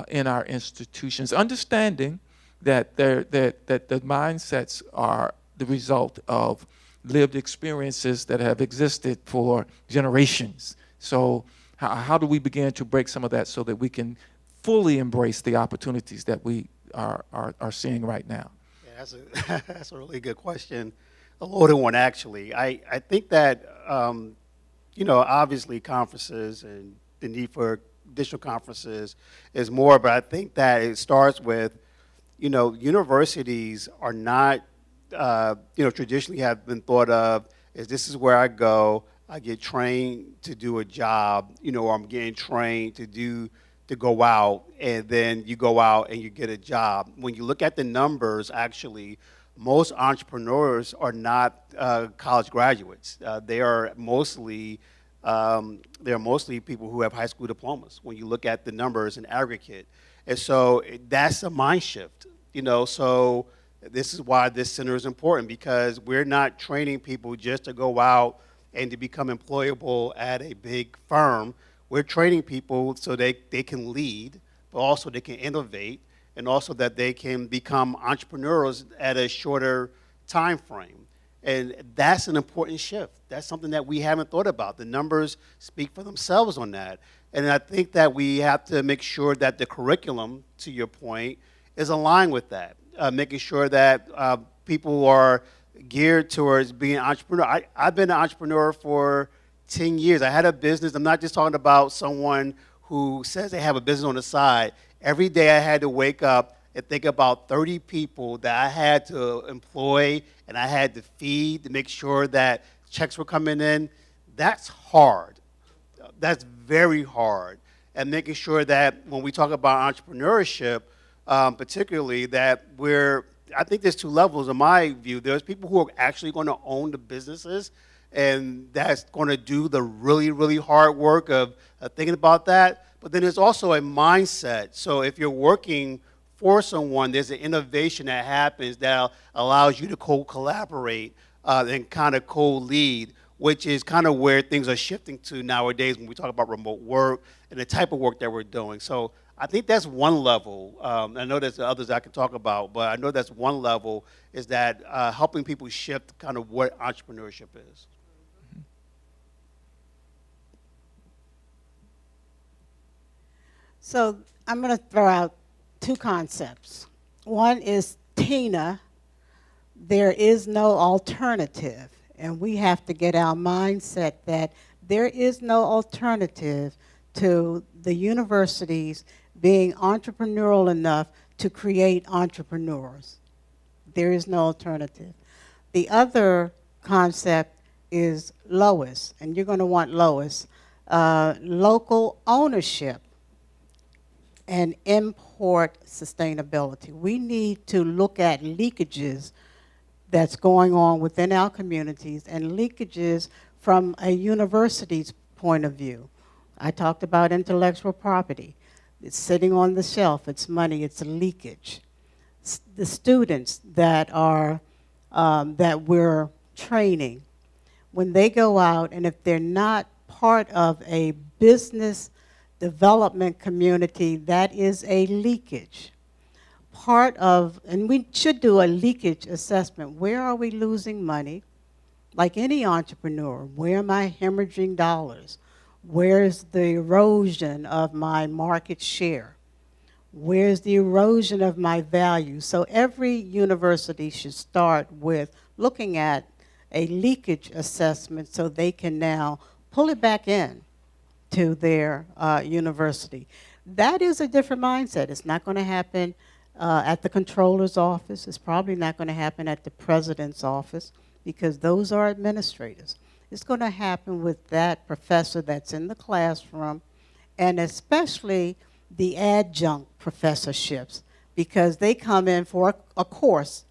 in our institutions, understanding that the mindsets are the result of lived experiences that have existed for generations? So how do we begin to break some of that so that we can fully embrace the opportunities that we are seeing right now? Yeah, that's a really good question. a loaded one, actually. I think that, obviously conferences and the need for additional conferences is more, but I think that it starts with, universities are not, traditionally have been thought of as this is where I go, I get trained to do a job, or I'm getting trained to go out, and then you go out and you get a job. When you look at the numbers, actually, most entrepreneurs are not college graduates. They are mostly people who have high school diplomas. When you look at the numbers in aggregate, and so that's a mind shift. So this is why this center is important, because we're not training people just to go out and to become employable at a big firm. We're training people so they can lead, but also they can innovate, and also that they can become entrepreneurs at a shorter time frame. And that's an important shift. That's something that we haven't thought about. The numbers speak for themselves on that. And I think that we have to make sure that the curriculum, to your point, is aligned with that, making sure that people are geared towards being an entrepreneur. I've been an entrepreneur for 10 years. I had a business. I'm not just talking about someone who says they have a business on the side. Every day I had to wake up and think about 30 people that I had to employ and I had to feed to make sure that checks were coming in. That's hard. That's very hard. And making sure that when we talk about entrepreneurship, particularly that I think there's two levels in my view. There's people who are actually going to own the businesses, and that's going to do the really, really hard work of thinking about that. But then there's also a mindset. So if you're working for someone, there's an innovation that happens that allows you to co-collaborate and kind of co-lead, which is kind of where things are shifting to nowadays when we talk about remote work and the type of work that we're doing. So I think that's one level. I know there's others I can talk about, but I know that's one level, is that helping people shift kind of what entrepreneurship is. So I'm going to throw out two concepts. One is Tina, there is no alternative. And we have to get our mindset that there is no alternative to the universities being entrepreneurial enough to create entrepreneurs. There is no alternative. The other concept is Lois, and you're going to want Lois, local ownership and import sustainability. We need to look at leakages that's going on within our communities and leakages from a university's point of view. I talked about intellectual property. It's sitting on the shelf, it's money, it's a leakage. The students that we're training, when they go out, and if they're not part of a business development community, that is a leakage. And we should do a leakage assessment. Where are we losing money? Like any entrepreneur, where am I hemorrhaging dollars? Where's the erosion of my market share? Where's the erosion of my value? So every university should start with looking at a leakage assessment so they can now pull it back in to their university. That is a different mindset. It's not going to happen at the controller's office. It's probably not going to happen at the president's office, because those are administrators. It's going to happen with that professor that's in the classroom, and especially the adjunct professorships, because they come in for a course,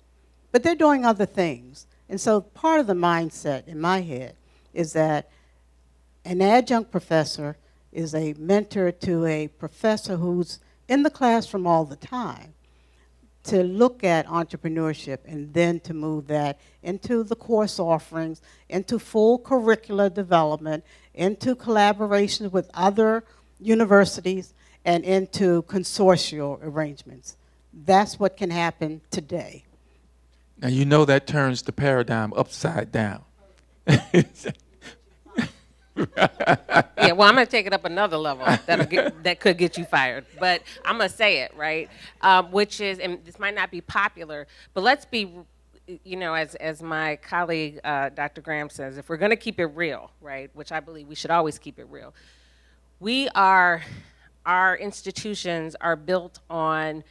but they're doing other things. And so part of the mindset in my head is that an adjunct professor is a mentor to a professor who's in the classroom all the time, to look at entrepreneurship and then to move that into the course offerings, into full curricular development, into collaborations with other universities, and into consortial arrangements. That's what can happen today. Now, you know that turns the paradigm upside down. Yeah, well, I'm going to take it up another level that could get you fired. But I'm going to say it, right? Which is, and this might not be popular, but let's be you know, as my colleague, Dr. Graham says, if we're going to keep it real, right, which I believe we should always keep it real, our institutions are built on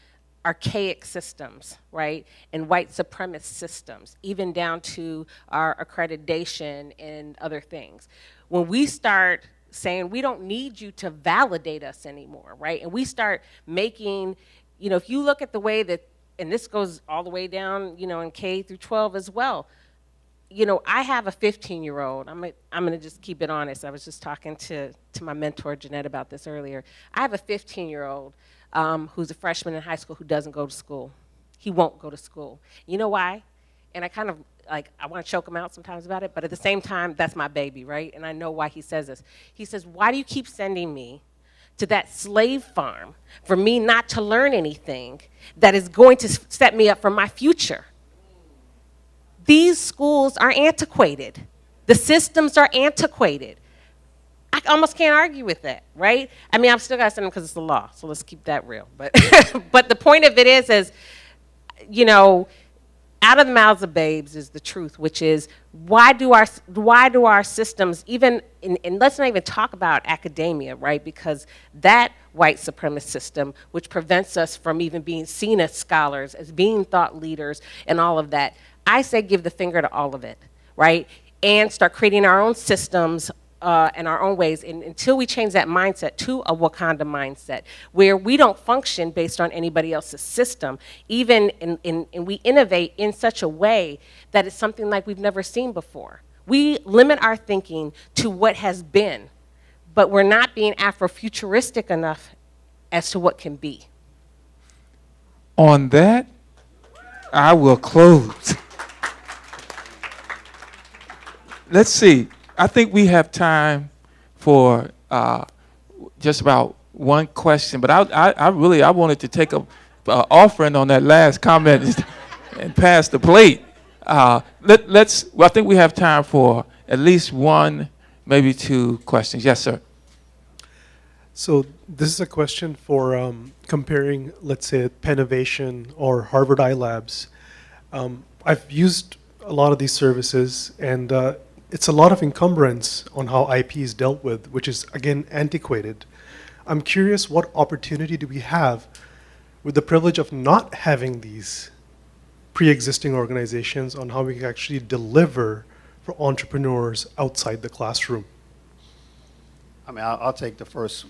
archaic systems, right, and white supremacist systems, even down to our accreditation and other things. When we start saying we don't need you to validate us anymore, right, and we start making, you know, if you look at the way that, and this goes all the way down, you know, in K through 12 as well. You know, I have a 15-year-old. I'm going to just keep it honest. I was just talking to my mentor, Jeanette, about this earlier. I have a 15-year-old who's a freshman in high school who doesn't go to school. He won't go to school. You know why? And I kind of, like, I want to choke him out sometimes about it, but at the same time, that's my baby, right? And I know why he says this. He says, why do you keep sending me to that slave farm for me not to learn anything that is going to set me up for my future? These schools are antiquated. The systems are antiquated. I almost can't argue with that, right? I mean, I'm still gotta send them because it's the law, so let's keep that real. But, but the point of it is, you know, out of the mouths of babes is the truth, which is why do our systems even, and let's not even talk about academia, right? Because that white supremacist system, which prevents us from even being seen as scholars, as being thought leaders, and all of that, I say give the finger to all of it, right? And start creating our own systems and our own ways until we change that mindset to a Wakanda mindset, where we don't function based on anybody else's system, even and we innovate in such a way that it's something like we've never seen before. We limit our thinking to what has been, but we're not being Afrofuturistic enough as to what can be. On that, I will close. Let's see. I think we have time for just about one question, but I wanted to take a offering on that last comment and pass the plate. I think we have time for at least one, maybe two questions. Yes, sir. So this is a question for comparing, let's say, Pennovation or Harvard iLabs. I've used a lot of these services, and it's a lot of encumbrance on how IP is dealt with, which is, again, antiquated. I'm curious, what opportunity do we have with the privilege of not having these pre-existing organizations on how we can actually deliver for entrepreneurs outside the classroom? I mean, I'll take the first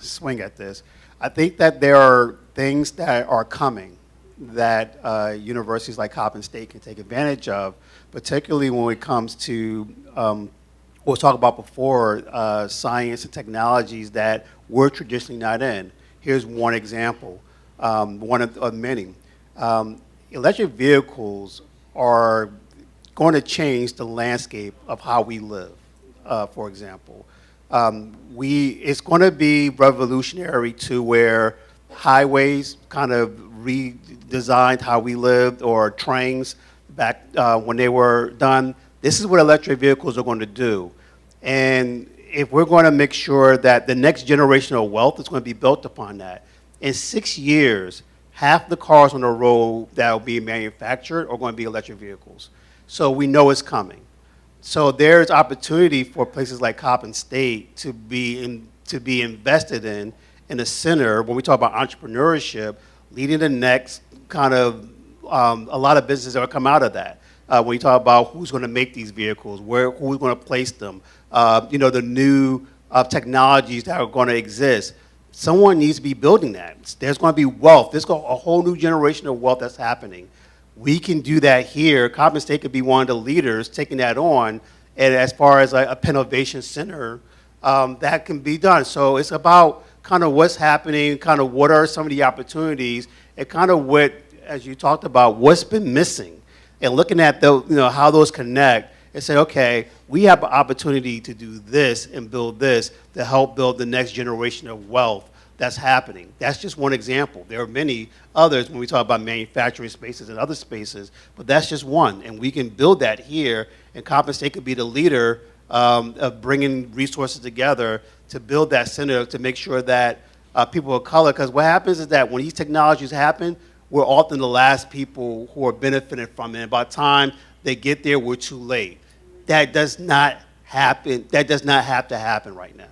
swing at this. I think that there are things that are coming that universities like Coppin State can take advantage of, particularly when it comes to what we talked about before, science and technologies that we're traditionally not in. Here's one example, one of many. Electric vehicles are going to change the landscape of how we live, for example. It's going to be revolutionary to where highways kind of redesigned how we lived, or trains back when they were done. This is what electric vehicles are going to do. And if we're going to make sure that the next generation of wealth is going to be built upon that, in 6 years, half the cars on the road that will be manufactured are going to be electric vehicles. So we know it's coming. So there's opportunity for places like Coppin State to be invested in a center, when we talk about entrepreneurship, leading the next kind of, a lot of businesses that will come out of that. When you talk about who's going to make these vehicles, who's going to place them, the new technologies that are going to exist. Someone needs to be building that. There's going to be wealth. There's a whole new generation of wealth that's happening. We can do that here. Coppin State could be one of the leaders taking that on. And as far as a Pennovation Center, that can be done. So it's about kind of what's happening, kind of what are some of the opportunities, and kind of what, as you talked about, what's been missing. And looking at how those connect and say, okay, we have an opportunity to do this and build this to help build the next generation of wealth that's happening. That's just one example. There are many others when we talk about manufacturing spaces and other spaces, but that's just one. And we can build that here, and Coppin State could be the leader of bringing resources together to build that center to make sure that people of color, because what happens is that when these technologies happen, we're often the last people who are benefiting from it. And by the time they get there, we're too late. That does not happen. That does not have to happen right now.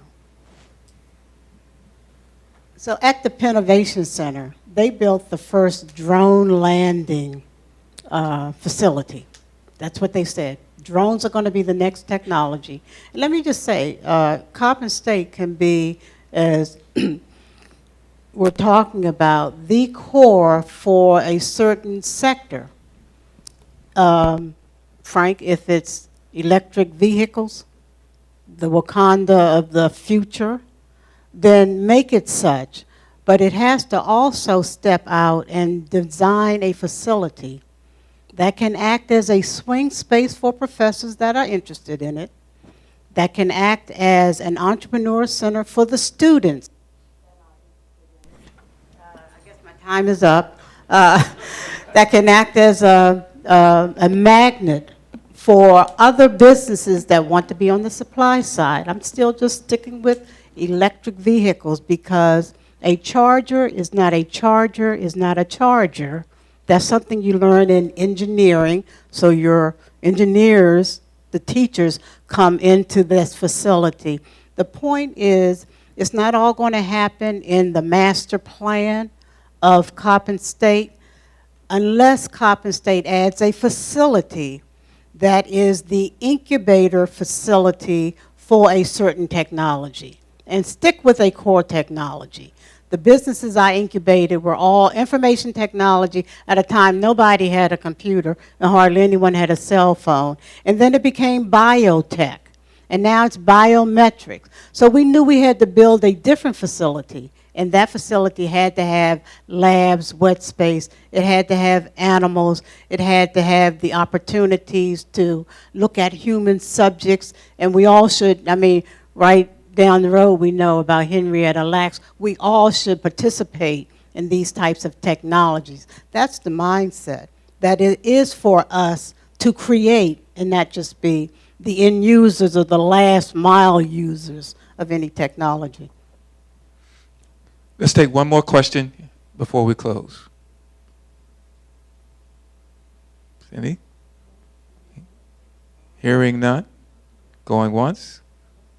So at the Pennovation Center, they built the first drone landing facility. That's what they said. Drones are going to be the next technology. And let me just say, Coppin State can be, as we're talking about, the core for a certain sector. Frank, if it's electric vehicles, the Wakanda of the future, then make it such. But it has to also step out and design a facility that can act as a swing space for professors that are interested in it, that can act as an entrepreneur center for the students. I guess my time is up. That can act as a magnet for other businesses that want to be on the supply side. I'm still just sticking with electric vehicles because a charger is not a charger is not a charger. That's something you learn in engineering. So your engineers, the teachers, come into this facility. The point is, it's not all going to happen in the master plan of Coppin State unless Coppin State adds a facility that is the incubator facility for a certain technology. And stick with a core technology. The businesses I incubated were all information technology. At a time, nobody had a computer, and hardly anyone had a cell phone. And then it became biotech, and now it's biometrics. So we knew we had to build a different facility, and that facility had to have labs, wet space. It had to have animals. It had to have the opportunities to look at human subjects, and we all should, right down the road, we know about Henrietta Lacks. We all should participate in these types of technologies. That's the mindset, that it is for us to create and not just be the end users or the last mile users of any technology. Let's take one more question before we close. Any? Hearing none? Going once?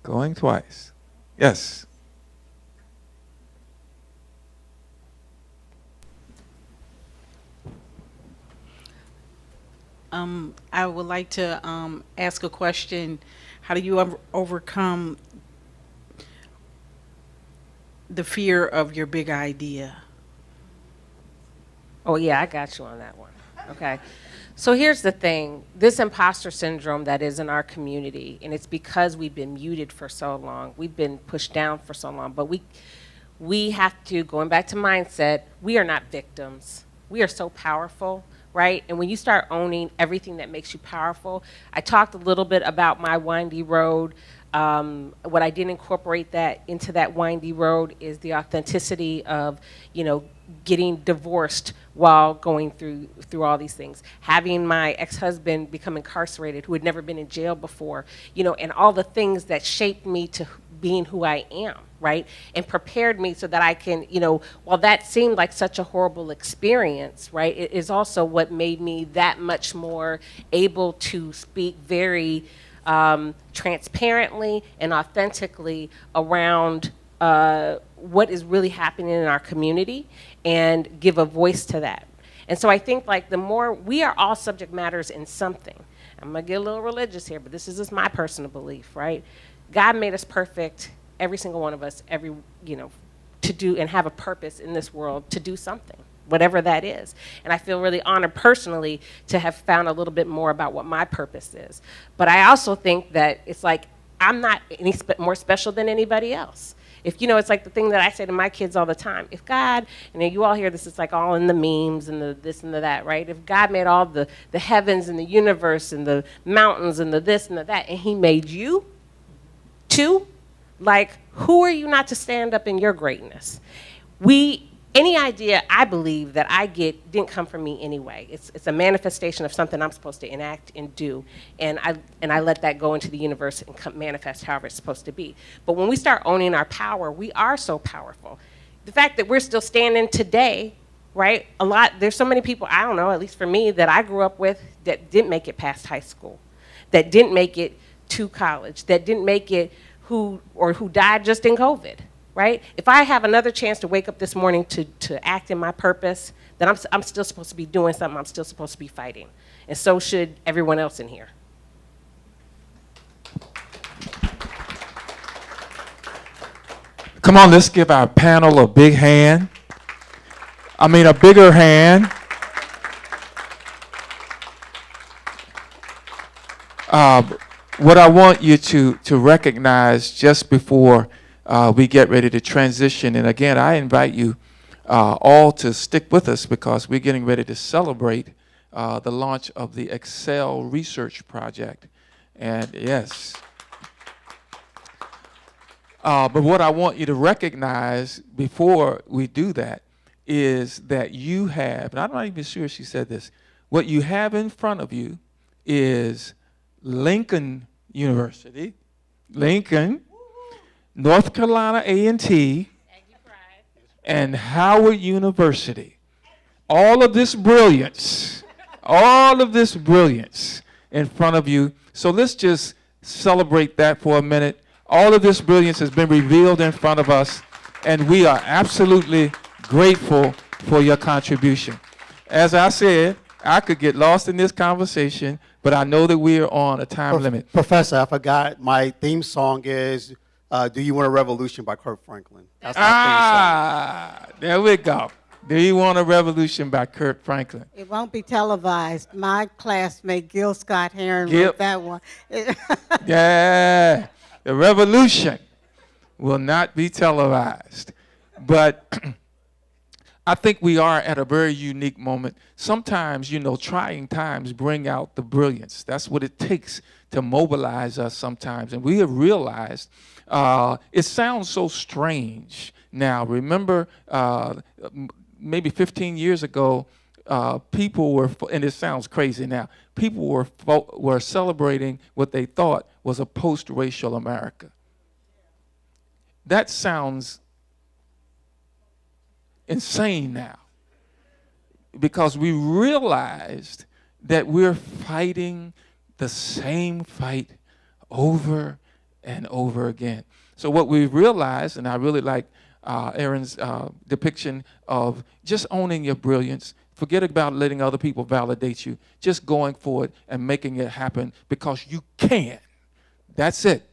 Going twice. Yes. I would like to ask a question. How do you overcome the fear of your big idea? Oh, yeah, I got you on that one. Okay. So here's the thing. This imposter syndrome that is in our community, and it's because we've been muted for so long. We've been pushed down for so long. But we have to, going back to mindset, we are not victims. We are so powerful, right? And when you start owning everything that makes you powerful, I talked a little bit about my windy road. What I didn't incorporate that into that windy road is the authenticity of, getting divorced while going through all these things, having my ex-husband become incarcerated who had never been in jail before, and all the things that shaped me to being who I am, right? And prepared me so that I can, while that seemed like such a horrible experience, right, it is also what made me that much more able to speak very transparently and authentically around what is really happening in our community and give a voice to that. And so I think the more, we are all subject matters in something. I'm gonna get a little religious here, but this is just my personal belief, right? God made us perfect, every single one of us, to do and have a purpose in this world to do something, whatever that is. And I feel really honored personally to have found a little bit more about what my purpose is. But I also think that it's I'm not any more special than anybody else. If, it's the thing that I say to my kids all the time. If God, and you all hear this, it's all in the memes and the this and the that, right? If God made all the heavens and the universe and the mountains and the this and the that, and he made you too, who are you not to stand up in your greatness? Any idea I believe that I get didn't come from me anyway. It's a manifestation of something I'm supposed to enact and do, and I let that go into the universe and manifest however it's supposed to be. But when we start owning our power, we are so powerful. The fact that we're still standing today right? There's so many people, I don't know, at least for me, that I grew up with that didn't make it past high school, that didn't make it to college, that didn't make it who died just in COVID, right? If I have another chance to wake up this morning to act in my purpose, then I'm still supposed to be doing something, I'm still supposed to be fighting. And so should everyone else in here. Come on, let's give our panel a big hand. I mean, a bigger hand. What I want you to recognize just before we get ready to transition, and again, I invite you all to stick with us because we're getting ready to celebrate the launch of the Excel Research Project. And yes. But what I want you to recognize before we do that is that you have, and I'm not even sure she said this, what you have in front of you is Lincoln University, Lincoln, North Carolina A&T, and Howard University. All of this brilliance in front of you. So let's just celebrate that for a minute. All of this brilliance has been revealed in front of us, and we are absolutely grateful for your contribution. As I said, I could get lost in this conversation, but I know that we are on a time limit. Professor, I forgot, my theme song is Do You Want a Revolution by Kirk Franklin. That's my theme song. There we go. Do You Want a Revolution by Kirk Franklin. It won't be televised. My classmate, Gil Scott Heron, Gil. wrote that one. Yeah, the revolution will not be televised. But I think we are at a very unique moment. Sometimes, trying times bring out the brilliance. That's what it takes to mobilize us sometimes. And we have realized it sounds so strange now. Remember, maybe 15 years ago, people were, and it sounds crazy now, people were celebrating what they thought was a post-racial America. That sounds insane now because we realized that we're fighting the same fight over and over again. So what we've realized, and I really like Erin's depiction of just owning your brilliance. Forget about letting other people validate you. Just going forward and making it happen because you can. That's it.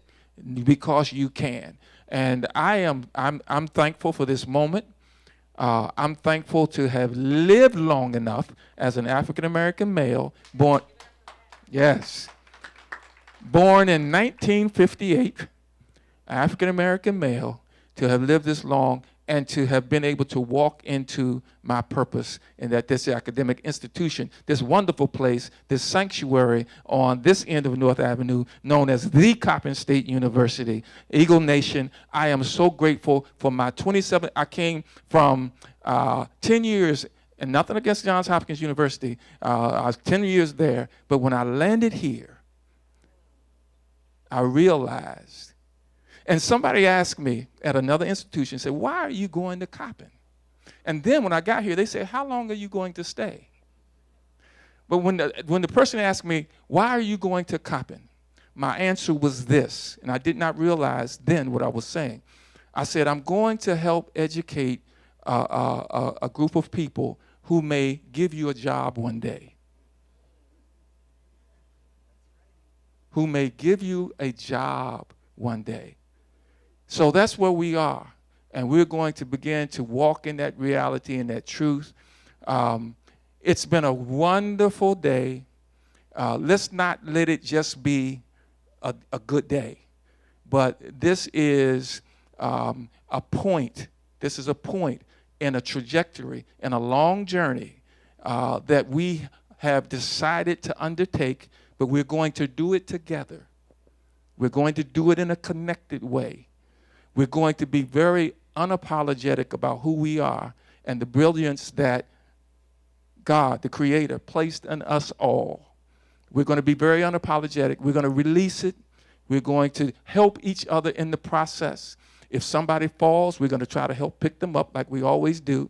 Because you can. And I'm thankful for this moment. I'm thankful to have lived long enough as an African American male, born in 1958, African American male, to have lived this long and to have been able to walk into my purpose in that this academic institution, this wonderful place, this sanctuary on this end of North Avenue known as the Coppin State University, Eagle Nation. I am so grateful for my 27, I came from 10 years, and nothing against Johns Hopkins University, I was 10 years there, but when I landed here, I realized, and somebody asked me at another institution, said, why are you going to Coppin? And then when I got here, they said, how long are you going to stay? But when the person asked me, why are you going to Coppin? My answer was this, and I did not realize then what I was saying. I said, I'm going to help educate a group of people who may give you a job one day. Who may give you a job one day. So that's where we are, and we're going to begin to walk in that reality and that truth. It's been a wonderful day. Let's not let it just be a good day, but this is a point. This is a point in a trajectory, in a long journey that we have decided to undertake, but we're going to do it together. We're going to do it in a connected way. We're going to be very unapologetic about who we are and the brilliance that God, the Creator, placed in us all. We're going to be very unapologetic. We're going to release it. We're going to help each other in the process. If somebody falls, we're going to try to help pick them up like we always do.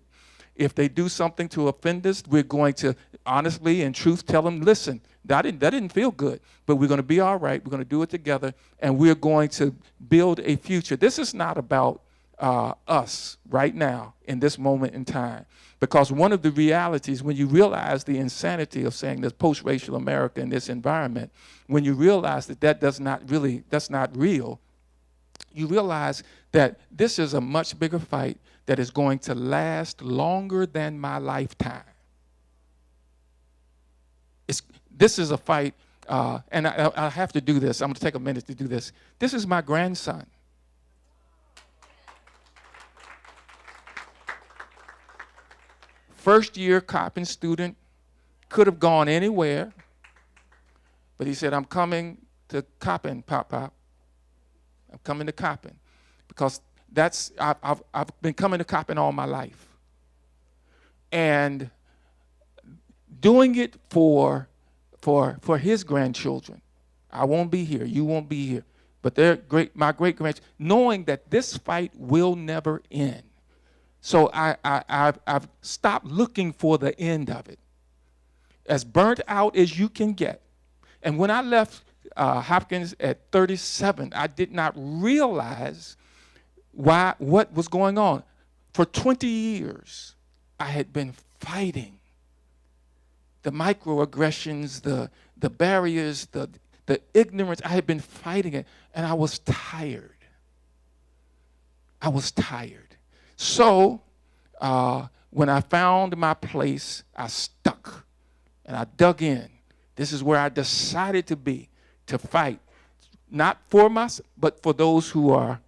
If they do something to offend us, we're going to honestly and truth tell them, listen, that didn't feel good, but we're going to be all right. We're going to do it together, and we're going to build a future. This is not about us right now in this moment in time, because one of the realities, when you realize the insanity of saying this post-racial America in this environment, when you realize that's not real, you realize that this is a much bigger fight that is going to last longer than my lifetime. This is a fight, and I have to do this. I'm going to take a minute to do this. This is my grandson. First year Coppin student, could have gone anywhere, but he said, I'm coming to Coppin, Pop. I'm coming to Coppin, because I've been coming to Coppin all my life. And doing it for his grandchildren. I won't be here, you won't be here, but my great-grandchildren, knowing that this fight will never end. So I've stopped looking for the end of it. As burnt out as you can get. And when I left Hopkins at 37, I did not realize what was going on. For 20 years, I had been fighting the microaggressions, the barriers, the ignorance. I had been fighting it, and I was tired. So when I found my place, I stuck, and I dug in. This is where I decided to be, to fight, not for myself, but for those who are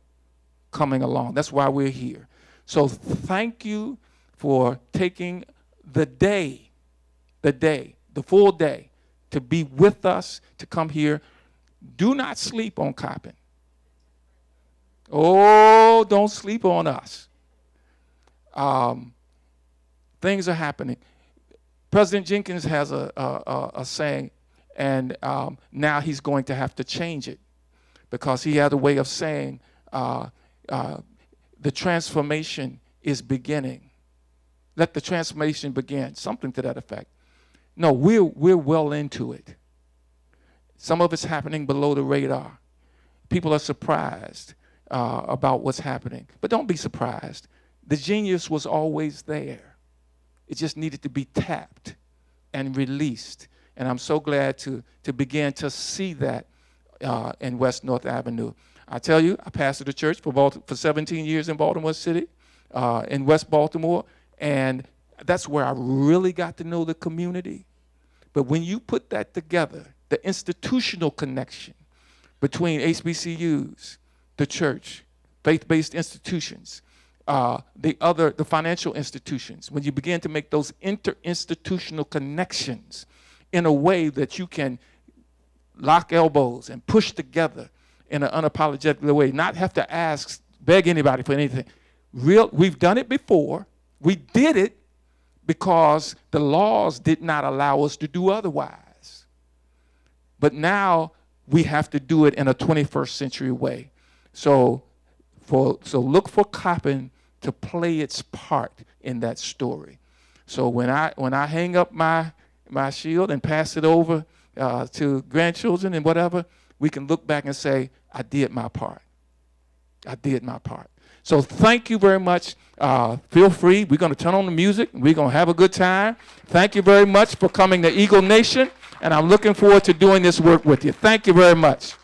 coming along. That's why we're here. So thank you for taking the full day, to be with us, to come here. Do not sleep on Coppin. Oh, don't sleep on us. Things are happening. President Jenkins has a saying, and now he's going to have to change it, because he had a way of saying the transformation is beginning. Let the transformation begin, something to that effect. No, we're well into it. Some of it's happening below the radar. People are surprised about what's happening, but don't be surprised. The genius was always there. It just needed to be tapped and released. And I'm so glad to begin to see that in West North Avenue. I tell you, I pastored a church for 17 years in Baltimore City, in West Baltimore, and that's where I really got to know the community. But when you put that together, the institutional connection between HBCUs, the church, faith-based institutions, the financial institutions, when you begin to make those interinstitutional connections in a way that you can lock elbows and push together in an unapologetic way, not have to beg anybody for anything. We've done it before. We did it because the laws did not allow us to do otherwise. But now we have to do it in a 21st century way. So look for Coppin to play its part in that story. So when I hang up my shield and pass it over to grandchildren and whatever, we can look back and say, I did my part. I did my part. So thank you very much. Feel free. We're going to turn on the music. We're going to have a good time. Thank you very much for coming to Eagle Nation, and I'm looking forward to doing this work with you. Thank you very much.